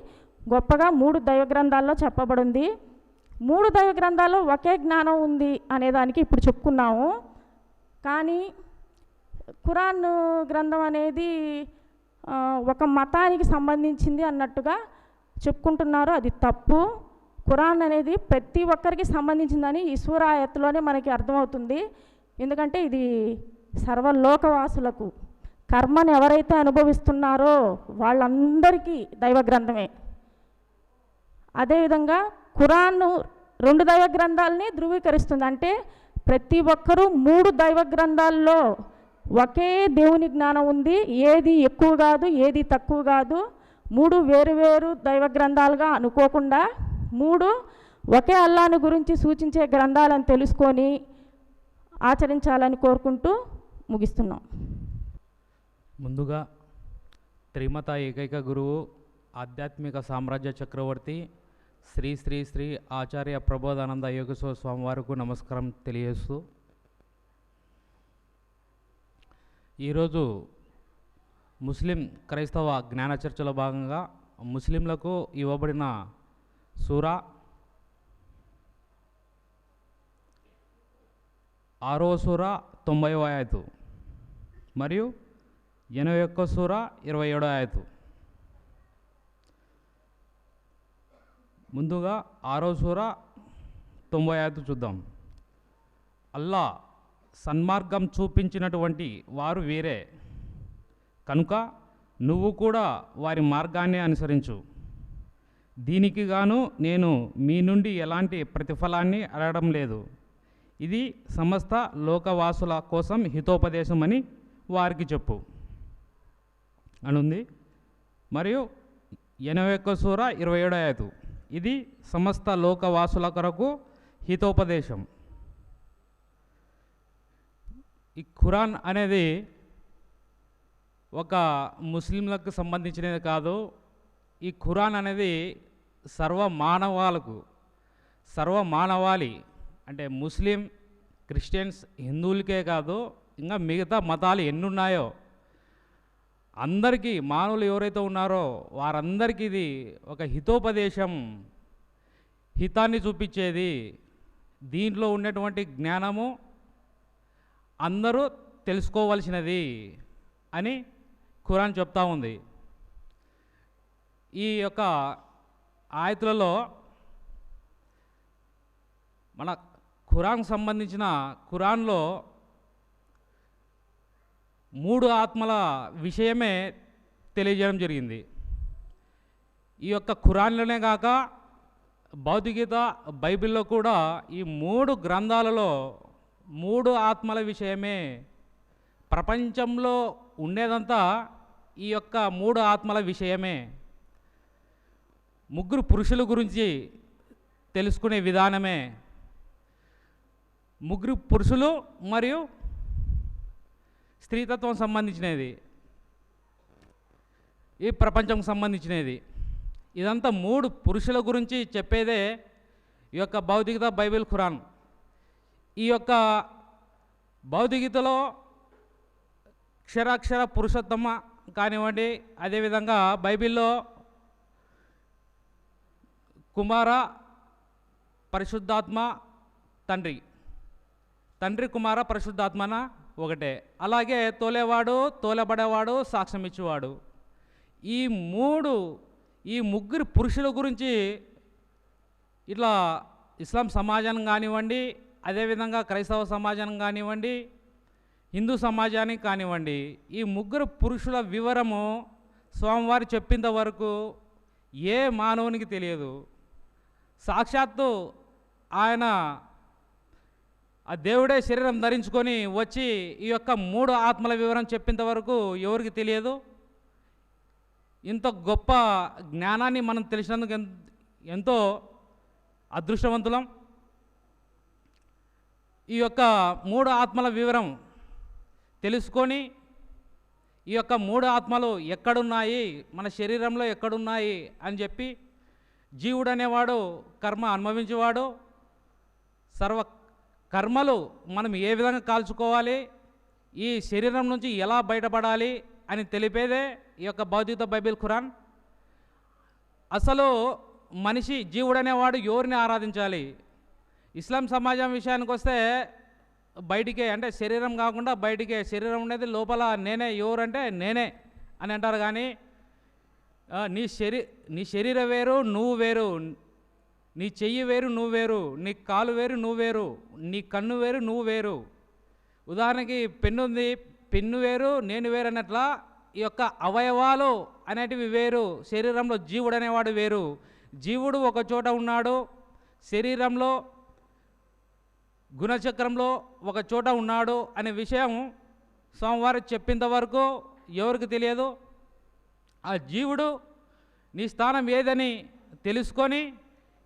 గొప్పగా 3 దైవ గ్రంథాల్లో చెప్పబడింది. 3 దైవ గ్రంథాల్లో ఒకే జ్ఞానం ఉంది అనేదానికి ఇప్పుడు చెప్పుకున్నాము. కానీ ఖురాన్ గ్రంథం అనేది ఒక మతానికి సంబంధించింది అన్నట్టుగా చెప్పుకుంటున్నారు. అది తప్పు. ఖురాన్ అనేది ప్రతి ఒక్కరికి సంబంధించిందని ఈ సూరా ఆయత్తులోనే మనకి అర్థమవుతుంది. ఎందుకంటే ఇది సర్వలోకవాసులకు, కర్మను ఎవరైతే అనుభవిస్తున్నారో వాళ్ళందరికీ దైవ గ్రంథమే. అదేవిధంగా ఖురాన్ 2 దైవ గ్రంథాలని ధృవీకరిస్తుంది. అంటే ప్రతి ఒక్కరూ 3 దైవ గ్రంథాల్లో ఒకే దేవుని జ్ఞానం ఉంది. ఏది ఎక్కువ కాదు, ఏది తక్కువ కాదు. 3 వేరు దైవ గ్రంథాలుగా అనుకోకుండా 3 ఒకే అల్లాను గురించి సూచించే గ్రంథాలను తెలుసుకొని ఆచరించాలని కోరుకుంటూ ముగిస్తున్నాం. ముందుగా త్రిమత ఏకైక గురువు, ఆధ్యాత్మిక సామ్రాజ్య చక్రవర్తి శ్రీ శ్రీ శ్రీ ఆచార్య ప్రబోధానంద యోగేశ్వర స్వామి వారికి నమస్కారం తెలియజేస్తూ, ఈరోజు ముస్లిం క్రైస్తవ జ్ఞాన చర్చలో భాగంగా ముస్లింలకు ఇవ్వబడిన సూరా 6వ సూరా 90వ ఆయతు మరియు 81వ సూరా 27వ ఆయతు. ముందుగా 6వ సూరా 90వ ఆయతు చూద్దాం. అల్లా సన్మార్గం చూపించినటువంటి వారు వీరే కనుక నువ్వు కూడా వారి మార్గాన్ని అనుసరించు. దీనికి గాను నేను మీ నుండి ఎలాంటి ప్రతిఫలాన్ని అడగడం లేదు. ఇది సమస్త లోకవాసుల కోసం హితోపదేశం అని వారికి చెప్పు అనుంది. మరియు 81వ సూర 27వ ఆయతు, ఇది సమస్త లోకవాసుల కొరకు హితోపదేశం. ఈ ఖురాన్ అనేది ఒక ముస్లింలకు సంబంధించినది కాదు. ఈ ఖురాన్ అనేది సర్వమానవాళి అంటే ముస్లిం, క్రిస్టియన్స్, హిందువులకే కాదు, ఇంకా మిగతా మతాలు ఎన్నున్నాయో అందరికీ, మానవులు ఎవరైతే ఉన్నారో వారందరికీ ఇది ఒక హితోపదేశం, హితాన్ని చూపించేది. దీంట్లో ఉన్నటువంటి జ్ఞానము అందరూ తెలుసుకోవాల్సినది అని ఖురాన్ చెప్తా ఉంది. ఈ యొక్క ఆయతులలో మన ఖురాన్లో 3 ఆత్మల విషయమే తెలియజేయడం జరిగింది. ఈ యొక్క ఖురాన్లోనే కాక భౌతికత, బైబిల్లో కూడా ఈ 3 గ్రంథాలలో 3 ఆత్మల విషయమే. ప్రపంచంలో ఉండేదంతా ఈ యొక్క 3 ఆత్మల విషయమే. 3 పురుషుల గురించి తెలుసుకునే విధానమే. 3 పురుషులు మరియు స్త్రీతత్వం సంబంధించినది, ఈ ప్రపంచం సంబంధించినది. ఇదంతా 3 పురుషుల గురించి చెప్పేదే ఈ యొక్క భౌతికత, బైబిల్, ఖురాన్. ఈ యొక్క భౌతికతలో క్షరాక్షర పురుషోత్తమ కానివ్వండి, అదేవిధంగా బైబిల్లో కుమార, పరిశుద్ధాత్మ, తండ్రి కుమార పరిశుద్ధాత్మన ఒకటే. అలాగే తోలేవాడు, తోలబడేవాడు, సాక్ష్యం ఇచ్చేవాడు. ఈ ముగ్గురు పురుషుల గురించి ఇట్లా ఇస్లాం సమాజాన్ని కానివ్వండి, అదేవిధంగా క్రైస్తవ సమాజాన్ని కానివ్వండి, హిందూ సమాజానికి కానివ్వండి, ఈ ముగ్గురు పురుషుల వివరము స్వామివారు చెప్పేంత వరకు ఏ మానవునికి తెలియదు. సాక్షాత్తు ఆయన ఆ దేవుడే శరీరం ధరించుకొని వచ్చి ఈ యొక్క 3 ఆత్మల వివరం చెప్పేంత వరకు ఎవరికి తెలియదు. ఇంత గొప్ప జ్ఞానాన్ని మనం తెలిసినందుకు ఎంతో అదృష్టవంతులం. ఈ యొక్క 3 ఆత్మల వివరం తెలుసుకొని ఈ యొక్క 3 ఆత్మలు ఎక్కడున్నాయి, మన శరీరంలో ఎక్కడున్నాయి అని చెప్పి, జీవుడు అనేవాడు కర్మ అనుభవించేవాడు. సర్వ కర్మలు మనం ఏ విధంగా కాల్చుకోవాలి, ఈ శరీరం నుంచి ఎలా బయటపడాలి అని తెలిపేదే ఈ యొక్క భౌతిక బైబిల్ ఖురాన్. అసలు మనిషి జీవుడు అనేవాడు ఎవరిని ఆరాధించాలి? ఇస్లాం సమాజం విషయానికి వస్తే బయటికే, అంటే శరీరం కాకుండా బయటికే, శరీరం అనేది లోపల నేనే, ఎవరంటే నేనే అని అంటారు. కానీ నీ శరీరం వేరు, నువ్వు వేరు, నీ చెయ్యి వేరు, నువ్వు వేరు, నీ కాలు వేరు, నువ్వు వేరు, నీ కన్ను వేరు, నువ్వు వేరు. ఉదాహరణకి పెన్ను ఉంది, పెన్ను వేరు, నేను వేరు అన్నట్లా ఈ యొక్క అవయవాలు అనేటివి వేరు. శరీరంలో జీవుడు అనేవాడు వేరు. జీవుడు ఒక చోట ఉన్నాడు, శరీరంలో గుణచక్రంలో ఒక చోట ఉన్నాడు అనే విషయం స్వామివారు చెప్పేంత వరకు ఎవరికి తెలియదు. ఆ జీవుడు నీ స్థానం ఏదని తెలుసుకొని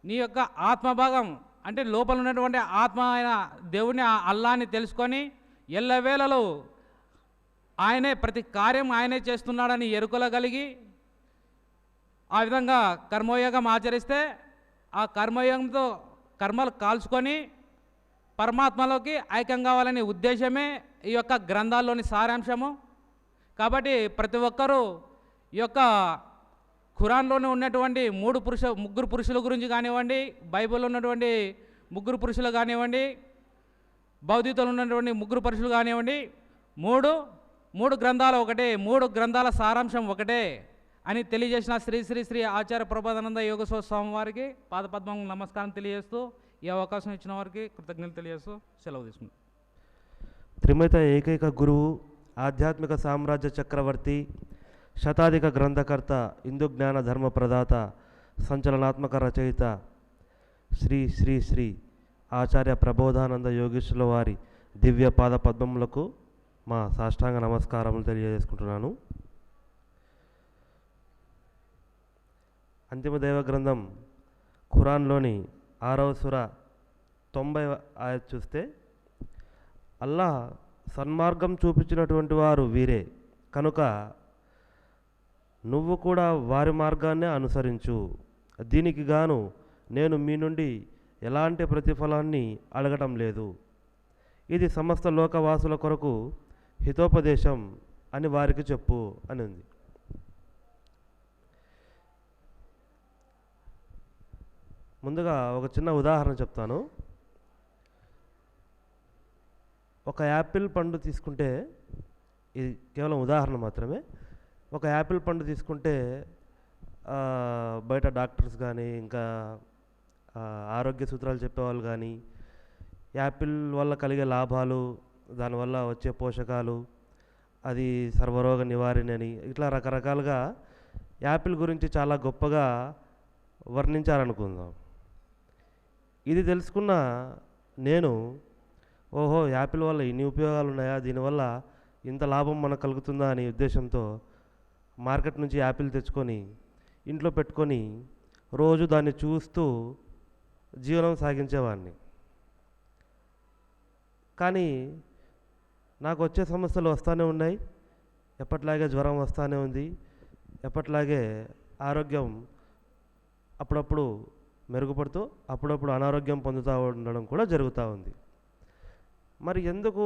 నీ యొక్క ఆత్మభాగం అంటే లోపల ఉన్నటువంటి ఆత్మ అయిన దేవుని అల్లాని తెలుసుకొని ఎల్లవేళలో ఆయనే ప్రతి కార్యం ఆయనే చేస్తున్నాడని ఎరుకలగలిగి ఆ విధంగా కర్మయోగం ఆచరిస్తే ఆ కర్మయోగంతో కర్మలు కాల్చుకొని పరమాత్మలోకి ఐక్యం కావాలనే ఉద్దేశమే ఈ యొక్క గ్రంథాల్లోని సారాంశము. కాబట్టి ప్రతి ఒక్కరూ ఈ యొక్క ఖురాన్లోనే ఉన్నటువంటి ముగ్గురు పురుషుల గురించి కానివ్వండి, బైబిల్లో ఉన్నటువంటి ముగ్గురు పురుషులు కానివ్వండి, భౌతికతలో ఉన్నటువంటి ముగ్గురు పురుషులు కానివ్వండి, మూడు గ్రంథాలు ఒకటే, 3 గ్రంథాల సారాంశం ఒకటే అని తెలియజేసిన శ్రీ శ్రీ శ్రీ ఆచార్య ప్రభాదానంద యోగేశ్వర స్వామి వారికి పాదపద్మం నమస్కారం తెలియజేస్తూ ఈ అవకాశం ఇచ్చిన వారికి కృతజ్ఞతలు తెలియజేస్తూ సెలవు తీసుకుంటాం. త్రిమత ఏకైక గురువు, ఆధ్యాత్మిక సామ్రాజ్య చక్రవర్తి, శతాధిక గ్రంథకర్త, హిందూ జ్ఞాన ధర్మ ప్రదాత, సంచలనాత్మక రచయిత శ్రీ శ్రీ శ్రీ ఆచార్య ప్రబోధానంద యోగేశ్వరుల వారి దివ్య పాద పద్మములకు మా సాష్టాంగ నమస్కారములు తెలియజేసుకుంటున్నాను. అంతిమ దైవ గ్రంథం ఖురాన్లోని 6వ సూర 90వ ఆయత్ చూస్తే, అల్లాహ్ సన్మార్గం చూపించినటువంటి వారు వీరే కనుక నువ్వు కూడా వారి మార్గాన్నే అనుసరించు, దీనికి గాను నేను మీ నుండి ఎలాంటి ప్రతిఫలాన్ని అడగటం లేదు, ఇది సమస్త లోకవాసుల కొరకు హితోపదేశం అని వారికి చెప్పు అని ఉంది. ముందుగా ఒక చిన్న ఉదాహరణ చెప్తాను. ఒక యాపిల్ పండు తీసుకుంటే, ఇది కేవలం ఉదాహరణ మాత్రమే, ఒక యాపిల్ పండు తీసుకుంటే బయట డాక్టర్స్ కానీ ఇంకా ఆరోగ్య సూత్రాలు చెప్పేవాళ్ళు కానీ యాపిల్ వల్ల కలిగే లాభాలు, దానివల్ల వచ్చే పోషకాలు, అది సర్వరోగ నివారణ అని ఇట్లా రకరకాలుగా యాపిల్ గురించి చాలా గొప్పగా వర్ణించారనుకుందాం. ఇది తెలుసుకున్న నేను, ఓహో యాపిల్ వల్ల ఇన్ని ఉపయోగాలు ఉన్నాయా, దీనివల్ల ఇంత లాభం మనకు కలుగుతుందా అనే ఉద్దేశంతో మార్కెట్ నుంచి యాపిల్ తెచ్చుకొని ఇంట్లో పెట్టుకొని రోజు దాన్ని చూస్తూ జీవనం సాగించేవాడిని. కానీ నాకు వచ్చే సమస్యలు వస్తూనే ఉన్నాయి, ఎప్పట్లాగే జ్వరం వస్తూనే ఉంది, ఎప్పట్లాగే ఆరోగ్యం అప్పుడప్పుడు మెరుగుపడుతూ అప్పుడప్పుడు అనారోగ్యం పొందుతూ ఉండడం కూడా జరుగుతూ ఉంది. మరి ఎందుకు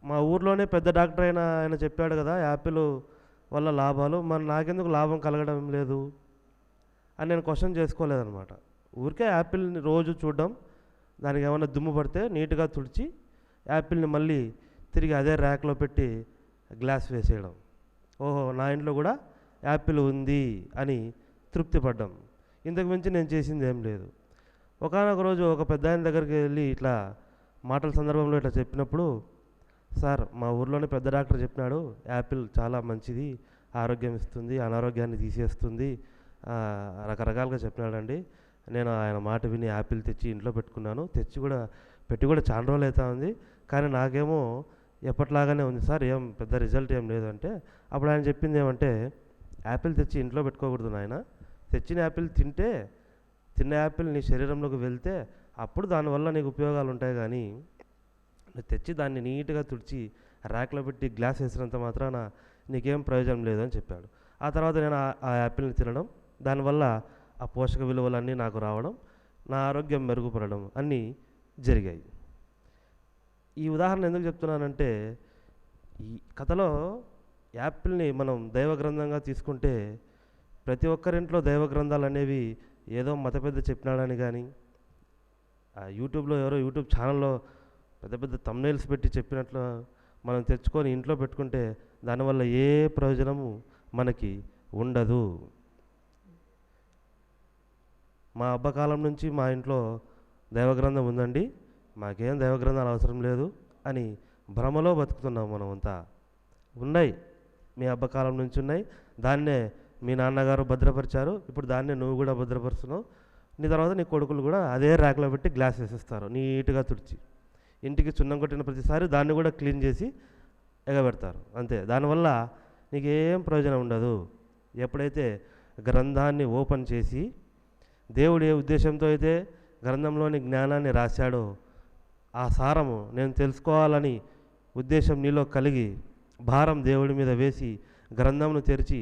మా ఊర్లోనే పెద్ద డాక్టర్ ఆయన చెప్పాడు కదా యాపిల్ వల్ల లాభాలు, మరి నాకెందుకు లాభం కలగడం లేదు అని నేను క్వశ్చన్ చేసుకోలేదన్నమాట. ఊరికే యాపిల్ని రోజు చూడడం, దానికి ఏమైనా దుమ్ము పడితే నీట్గా తుడిచి యాపిల్ని మళ్ళీ తిరిగి అదే ర్యాక్లో పెట్టి గ్లాస్ వేసేయడం. ఓహో నా ఇంట్లో కూడా యాపిల్ ఉంది అని తృప్తి పడ్డాం. ఇంతకు మించి నేను చేసింది ఏం లేదు. ఒకానొక రోజు ఒక పెద్ద ఆయన దగ్గరికి వెళ్ళి ఇట్లా మాటల సందర్భంలో ఇట్లా చెప్పినప్పుడు, సార్ మా ఊర్లోనే పెద్ద డాక్టర్ చెప్పినాడు యాపిల్ చాలా మంచిది, ఆరోగ్యం ఇస్తుంది, అనారోగ్యాన్ని తీసేస్తుంది, రకరకాలుగా చెప్పినాడండి. నేను ఆయన మాట విని యాపిల్ తెచ్చి ఇంట్లో పెట్టుకున్నాను. పెట్టి కూడా చాలా రోజులు అవుతా ఉంది, కానీ నాకేమో ఎప్పట్లాగానే ఉంది సార్, ఏం పెద్ద రిజల్ట్ ఏం లేదంటే, అప్పుడు ఆయన చెప్పింది ఏమంటే, యాపిల్ తెచ్చి ఇంట్లో పెట్టుకోకూడదు నాయన, తెచ్చిన యాపిల్ తిన్న యాపిల్ నీ శరీరంలోకి వెళ్తే అప్పుడు దానివల్ల నీకు ఉపయోగాలు ఉంటాయి, కానీ నువ్వు తెచ్చి దాన్ని నీట్గా తుడిచి ర్యాక్లో పెట్టి గ్లాస్ వేసినంత మాత్రాన నీకేం ప్రయోజనం లేదు అని చెప్పాడు. ఆ తర్వాత నేను ఆ యాపిల్ని తినడం, దానివల్ల ఆ పోషక విలువలన్నీ నాకు రావడం, నా ఆరోగ్యం మెరుగుపడడం అన్నీ జరిగాయి. ఈ ఉదాహరణ ఎందుకు చెప్తున్నానంటే, ఈ కథలో యాపిల్ని మనం దైవ గ్రంథంగా తీసుకుంటే ప్రతి ఒక్కరింట్లో దైవ గ్రంథాలు అనేవి ఏదో మత పెద్ద చెప్పినాడని కానీ, యూట్యూబ్లో ఎవరో యూట్యూబ్ ఛానల్లో పెద్ద పెద్ద థంబ్నెయిల్స్ పెట్టి చెప్పినట్లు మనం తెచ్చుకొని ఇంట్లో పెట్టుకుంటే దానివల్ల ఏ ప్రయోజనము మనకి ఉండదు. మా అబ్బకాలం నుంచి మా ఇంట్లో దైవగ్రంథం ఉందండి, మాకేం దైవగ్రంథాలు అవసరం లేదు అని భ్రమలో బతుకుతున్నాం మనమంతా. ఉన్నాయి, మీ అబ్బకాలం నుంచి ఉన్నాయి, దాన్నే మీ నాన్నగారు భద్రపరిచారు, ఇప్పుడు దాన్నే నువ్వు కూడా భద్రపరుస్తున్నావు. నీ తర్వాత నీ కొడుకులు కూడా అదే ర్యాక్లో పెట్టి గ్లాస్ వేసేస్తారు నీట్గా తుడిచి. ఇంటికి చున్నం కొట్టిన ప్రతిసారి దాన్ని కూడా క్లీన్ చేసి ఎగబెడతారు, అంతే. దానివల్ల నీకేం ప్రయోజనం ఉండదు. ఎప్పుడైతే గ్రంథాన్ని ఓపెన్ చేసి దేవుడు ఏ ఉద్దేశంతో అయితే గ్రంథంలోని జ్ఞానాన్ని రాశాడో ఆ సారము నేను తెలుసుకోవాలని ఉద్దేశం నీలో కలిగి భారం దేవుడి మీద వేసి గ్రంథంను తెరిచి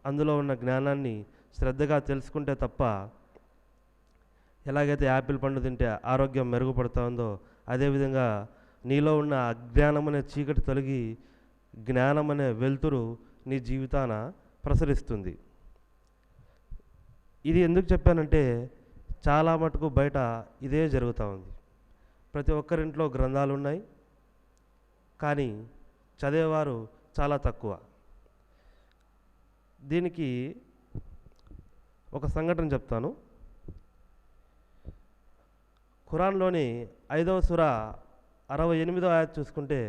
అందులో ఉన్న జ్ఞానాన్ని శ్రద్ధగా తెలుసుకుంటే తప్ప, ఎలాగైతే యాపిల్ పండు తింటే ఆరోగ్యం మెరుగుపడుతుందో అదేవిధంగా నీలో ఉన్న అజ్ఞానం అనే చీకటి తొలగి జ్ఞానం అనే వెలుతురు నీ జీవితాన ప్రసరిస్తుంది. ఇది ఎందుకు చెప్పానంటే, చాలా మటుకు బయట ఇదే జరుగుతూ ఉంది. ప్రతి ఒక్కరింట్లో గ్రంథాలు ఉన్నాయి, కానీ చదివేవారు చాలా తక్కువ. దీనికి ఒక సంఘటన చెప్తాను. ఖురాన్లోని 5వ సూరా 68వ ఆయత్ చూసుకుంటే,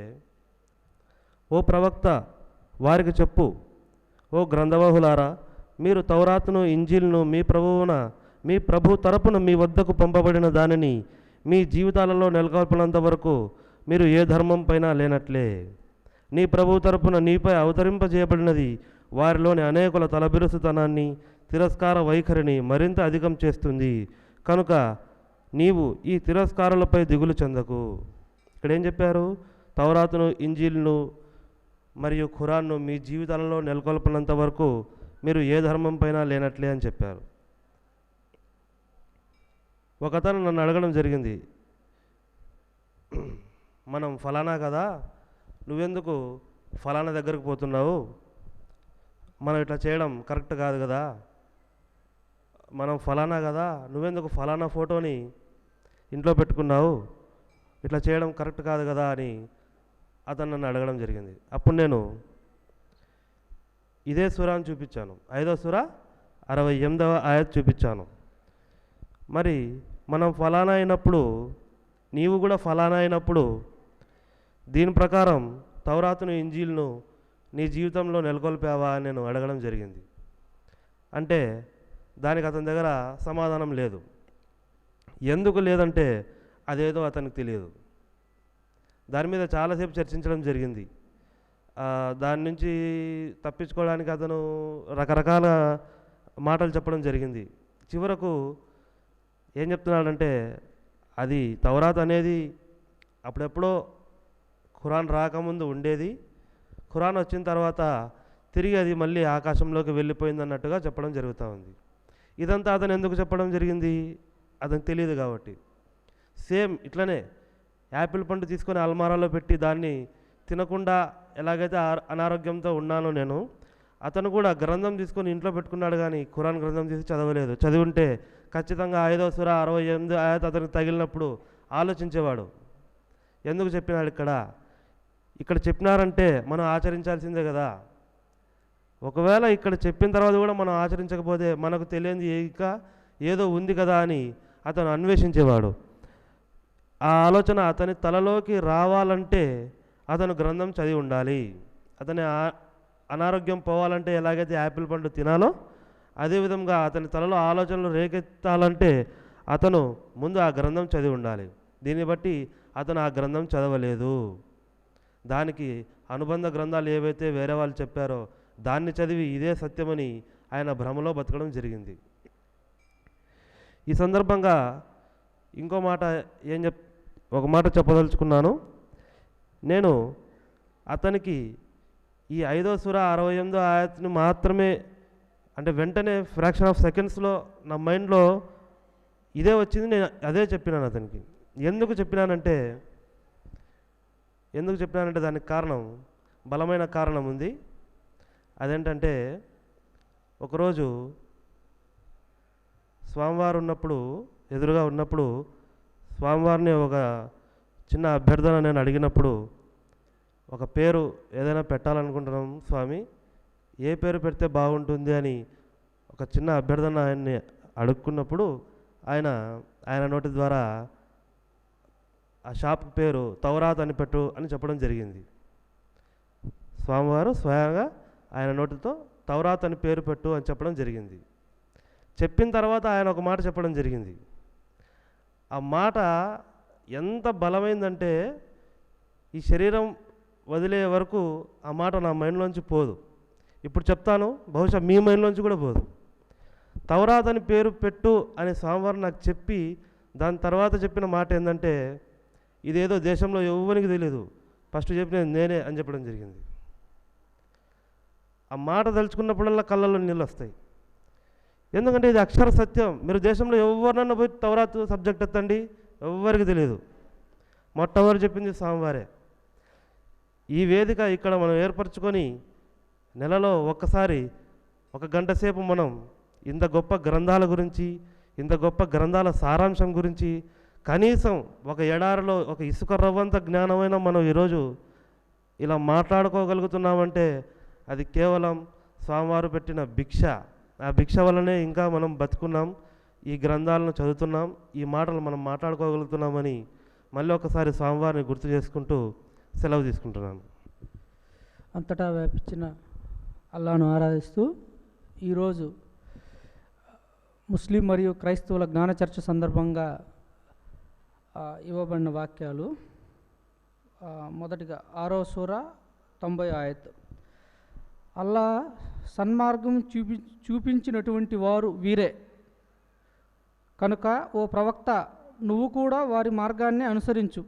ఓ ప్రవక్త వారికి చెప్పు, ఓ గ్రంథవాహులారా, మీరు తౌరాతును ఇంజీల్ను మీ ప్రభు తరపున మీ వద్దకు పంపబడిన దానిని మీ జీవితాలలో నెలకొల్పినంత వరకు మీరు ఏ ధర్మం పైన లేనట్లే. నీ ప్రభు తరపున నీపై అవతరింపజేయబడినది వారిలోని అనేకుల తలబిరుసుతనాన్ని, తిరస్కార వైఖరిని మరింత అధికం చేస్తుంది. కనుక నీవు ఈ తిరస్కారాలపై దిగులు చెందకు. ఇక్కడ ఏం చెప్పారు? తౌరాతును ఇంజీల్ను మరియు ఖురాన్ను మీ జీవితాలలో నెలకొల్పినంత వరకు మీరు ఏ ధర్మం పైన లేనట్లే అని చెప్పారు. ఒకతను నన్ను అడగడం జరిగింది, మనం ఫలానా కదా, నువ్వెందుకు ఫలానా దగ్గరకు పోతున్నావు, మనం ఇట్లా చేయడం కరెక్ట్ కాదు కదా, మనం ఫలానా కదా, నువ్వెందుకు ఫలానా ఫోటోని ఇంట్లో పెట్టుకున్నావు, ఇట్లా చేయడం కరెక్ట్ కాదు కదా అని అతను నన్ను అడగడం జరిగింది. అప్పుడు నేను ఇదే సూరాను చూపించాను, 5వ సూరా 68వ ఆయత్ చూపించాను. మరి మనం ఫలానా అయినప్పుడు, నీవు కూడా ఫలానా అయినప్పుడు దీని ప్రకారం తౌరాతును ఇంజీల్ను నీ జీవితంలో నెలకొల్పావా అని నేను అడగడం జరిగింది. అంటే దానికి అతని దగ్గర సమాధానం లేదు. ఎందుకు లేదంటే అదేదో అతనికి తెలియదు. దాని మీద చాలాసేపు చర్చించడం జరిగింది. దాని నుంచి తప్పించుకోవడానికి అతను రకరకాల మాటలు చెప్పడం జరిగింది. చివరకు ఏం చెప్తున్నాడంటే, అది తౌరాత్ అనేది అప్పుడెప్పుడో ఖురాన్ రాకముందు ఉండేది, ఖురాన్ వచ్చిన తర్వాత తిరిగి అది మళ్ళీ ఆకాశంలోకి వెళ్ళిపోయింది అన్నట్టుగా చెప్పడం జరుగుతూ ఉంది. ఇదంతా అతను ఎందుకు చెప్పడం జరిగింది? అతనికి తెలియదు కాబట్టి. సేమ్ ఇట్లనే యాపిల్ పండు తీసుకొని అల్మారాలో పెట్టి దాన్ని తినకుండా ఎలాగైతే అనారోగ్యంతో ఉన్నానో నేను, అతను కూడా గ్రంథం తీసుకొని ఇంట్లో పెట్టుకున్నాడు, కానీ ఖురాన్ గ్రంథం తీసి చదవలేదు. చదివి ఉంటే ఖచ్చితంగా 5వ సూరా 68 ఆయత్ అతనికి తగిలినప్పుడు ఆలోచించేవాడు, ఎందుకు చెప్పినాడు ఇక్కడ చెప్పినారంటే మనం ఆచరించాల్సిందే కదా. ఒకవేళ ఇక్కడ చెప్పిన తర్వాత కూడా మనం ఆచరించకపోతే మనకు తెలియని ఇంకా ఏదో ఉంది కదా అని అతను అన్వేషించేవాడు. ఆ ఆలోచన అతని తలలోకి రావాలంటే అతను గ్రంథం చదివి ఉండాలి. అతని అనారోగ్యం పోవాలంటే ఎలాగైతే యాపిల్ పండు తినాలో అదేవిధంగా అతని తలలో ఆలోచనలు రేకెత్తాలంటే అతను ముందు ఆ గ్రంథం చదివి ఉండాలి. దీన్ని బట్టి అతను ఆ గ్రంథం చదవలేదు. దానికి అనుబంధ గ్రంథాలు ఏవైతే వేరే వాళ్ళు చెప్పారో దాన్ని చదివి ఇదే సత్యమని ఆయన భ్రమలో బతకడం జరిగింది. ఈ సందర్భంగా ఇంకో మాట ఒక మాట చెప్పదలుచుకున్నాను. నేను అతనికి ఈ 5వ సూర 68వ ఆయత్ని మాత్రమే అంటే వెంటనే ఫ్రాక్షన్ ఆఫ్ సెకండ్స్లో నా మైండ్లో ఇదే వచ్చింది. నేను అదే చెప్పినాను అతనికి. ఎందుకు చెప్పినానంటే దానికి కారణం, బలమైన కారణం ఉంది. అదేంటంటే ఒకరోజు స్వామివారు ఎదురుగా ఉన్నప్పుడు స్వామివారిని ఒక చిన్న అభ్యర్థన నేను అడిగినప్పుడు, ఒక పేరు ఏదైనా పెట్టాలనుకుంటున్నాం స్వామి, ఏ పేరు పెడితే బాగుంటుంది అని ఒక చిన్న అభ్యర్థన ఆయన్ని అడుక్కున్నప్పుడు ఆయన నోటి ద్వారా ఆ షాప్ పేరు తౌరాత్ అని పెట్టు అని చెప్పడం జరిగింది. స్వామివారు స్వయంగా ఆయన నోటితో తౌరాత్ అని పేరు పెట్టు అని చెప్పడం జరిగింది. చెప్పిన తర్వాత ఆయన ఒక మాట చెప్పడం జరిగింది. ఆ మాట ఎంత బలమైందంటే ఈ శరీరం వదిలే వరకు ఆ మాట నా మైండ్లోంచి పోదు. ఇప్పుడు చెప్తాను, బహుశా మీ మైండ్లోంచి కూడా పోదు. తౌరాత్ అని పేరు పెట్టు అని స్వామివారు నాకు చెప్పి దాని తర్వాత చెప్పిన మాట ఏంటంటే, ఇదేదో దేశంలో ఎవ్వరికి తెలియదు, ఫస్ట్ చెప్పినది నేనే అని చెప్పడం జరిగింది. ఆ మాట తలుచుకున్నప్పుడల్లా కళ్ళల్లో నీళ్ళు వస్తాయి. ఎందుకంటే ఇది అక్షర సత్యం. మీరు దేశంలో ఎవరినన్నా పోయి తౌరాత్ సబ్జెక్ట్ ఎత్తండి, ఎవ్వరికి తెలియదు. మొట్టమొదటి చెప్పింది స్వామివారే. ఈ వేదిక ఇక్కడ మనం ఏర్పరచుకొని నెలలో ఒక్కసారి 1 గంట సేపు మనం ఇంత గొప్ప గ్రంథాల గురించి, ఇంత గొప్ప గ్రంథాల సారాంశం గురించి, కనీసం ఒక ఎడారిలో ఒక ఇసుక రవ్వంత జ్ఞానమైన మనం ఈరోజు ఇలా మాట్లాడుకోగలుగుతున్నామంటే అది కేవలం స్వామివారు పెట్టిన భిక్ష. ఆ భిక్ష వల్లనే ఇంకా మనం బతుకున్నాం, ఈ గ్రంథాలను చదువుతున్నాం, ఈ మాటలు మనం మాట్లాడుకోగలుగుతున్నామని మళ్ళీ ఒకసారి స్వామివారిని గుర్తు చేసుకుంటూ సెలవు తీసుకుంటున్నాను. అంతటా వ్యాపించిన అల్లాను ఆరాధిస్తూ ఈరోజు ముస్లిం మరియు క్రైస్తవుల జ్ఞాన చర్చ సందర్భంగా ఇవ్వబడిన వాక్యాలు, మొదటిగా 6వ సూర 90వ ఆయత్. అల్లా సన్మార్గం చూపించినటువంటి వారు వీరే కనుక ఓ ప్రవక్త నువ్వు కూడా వారి మార్గాన్ని అనుసరించు.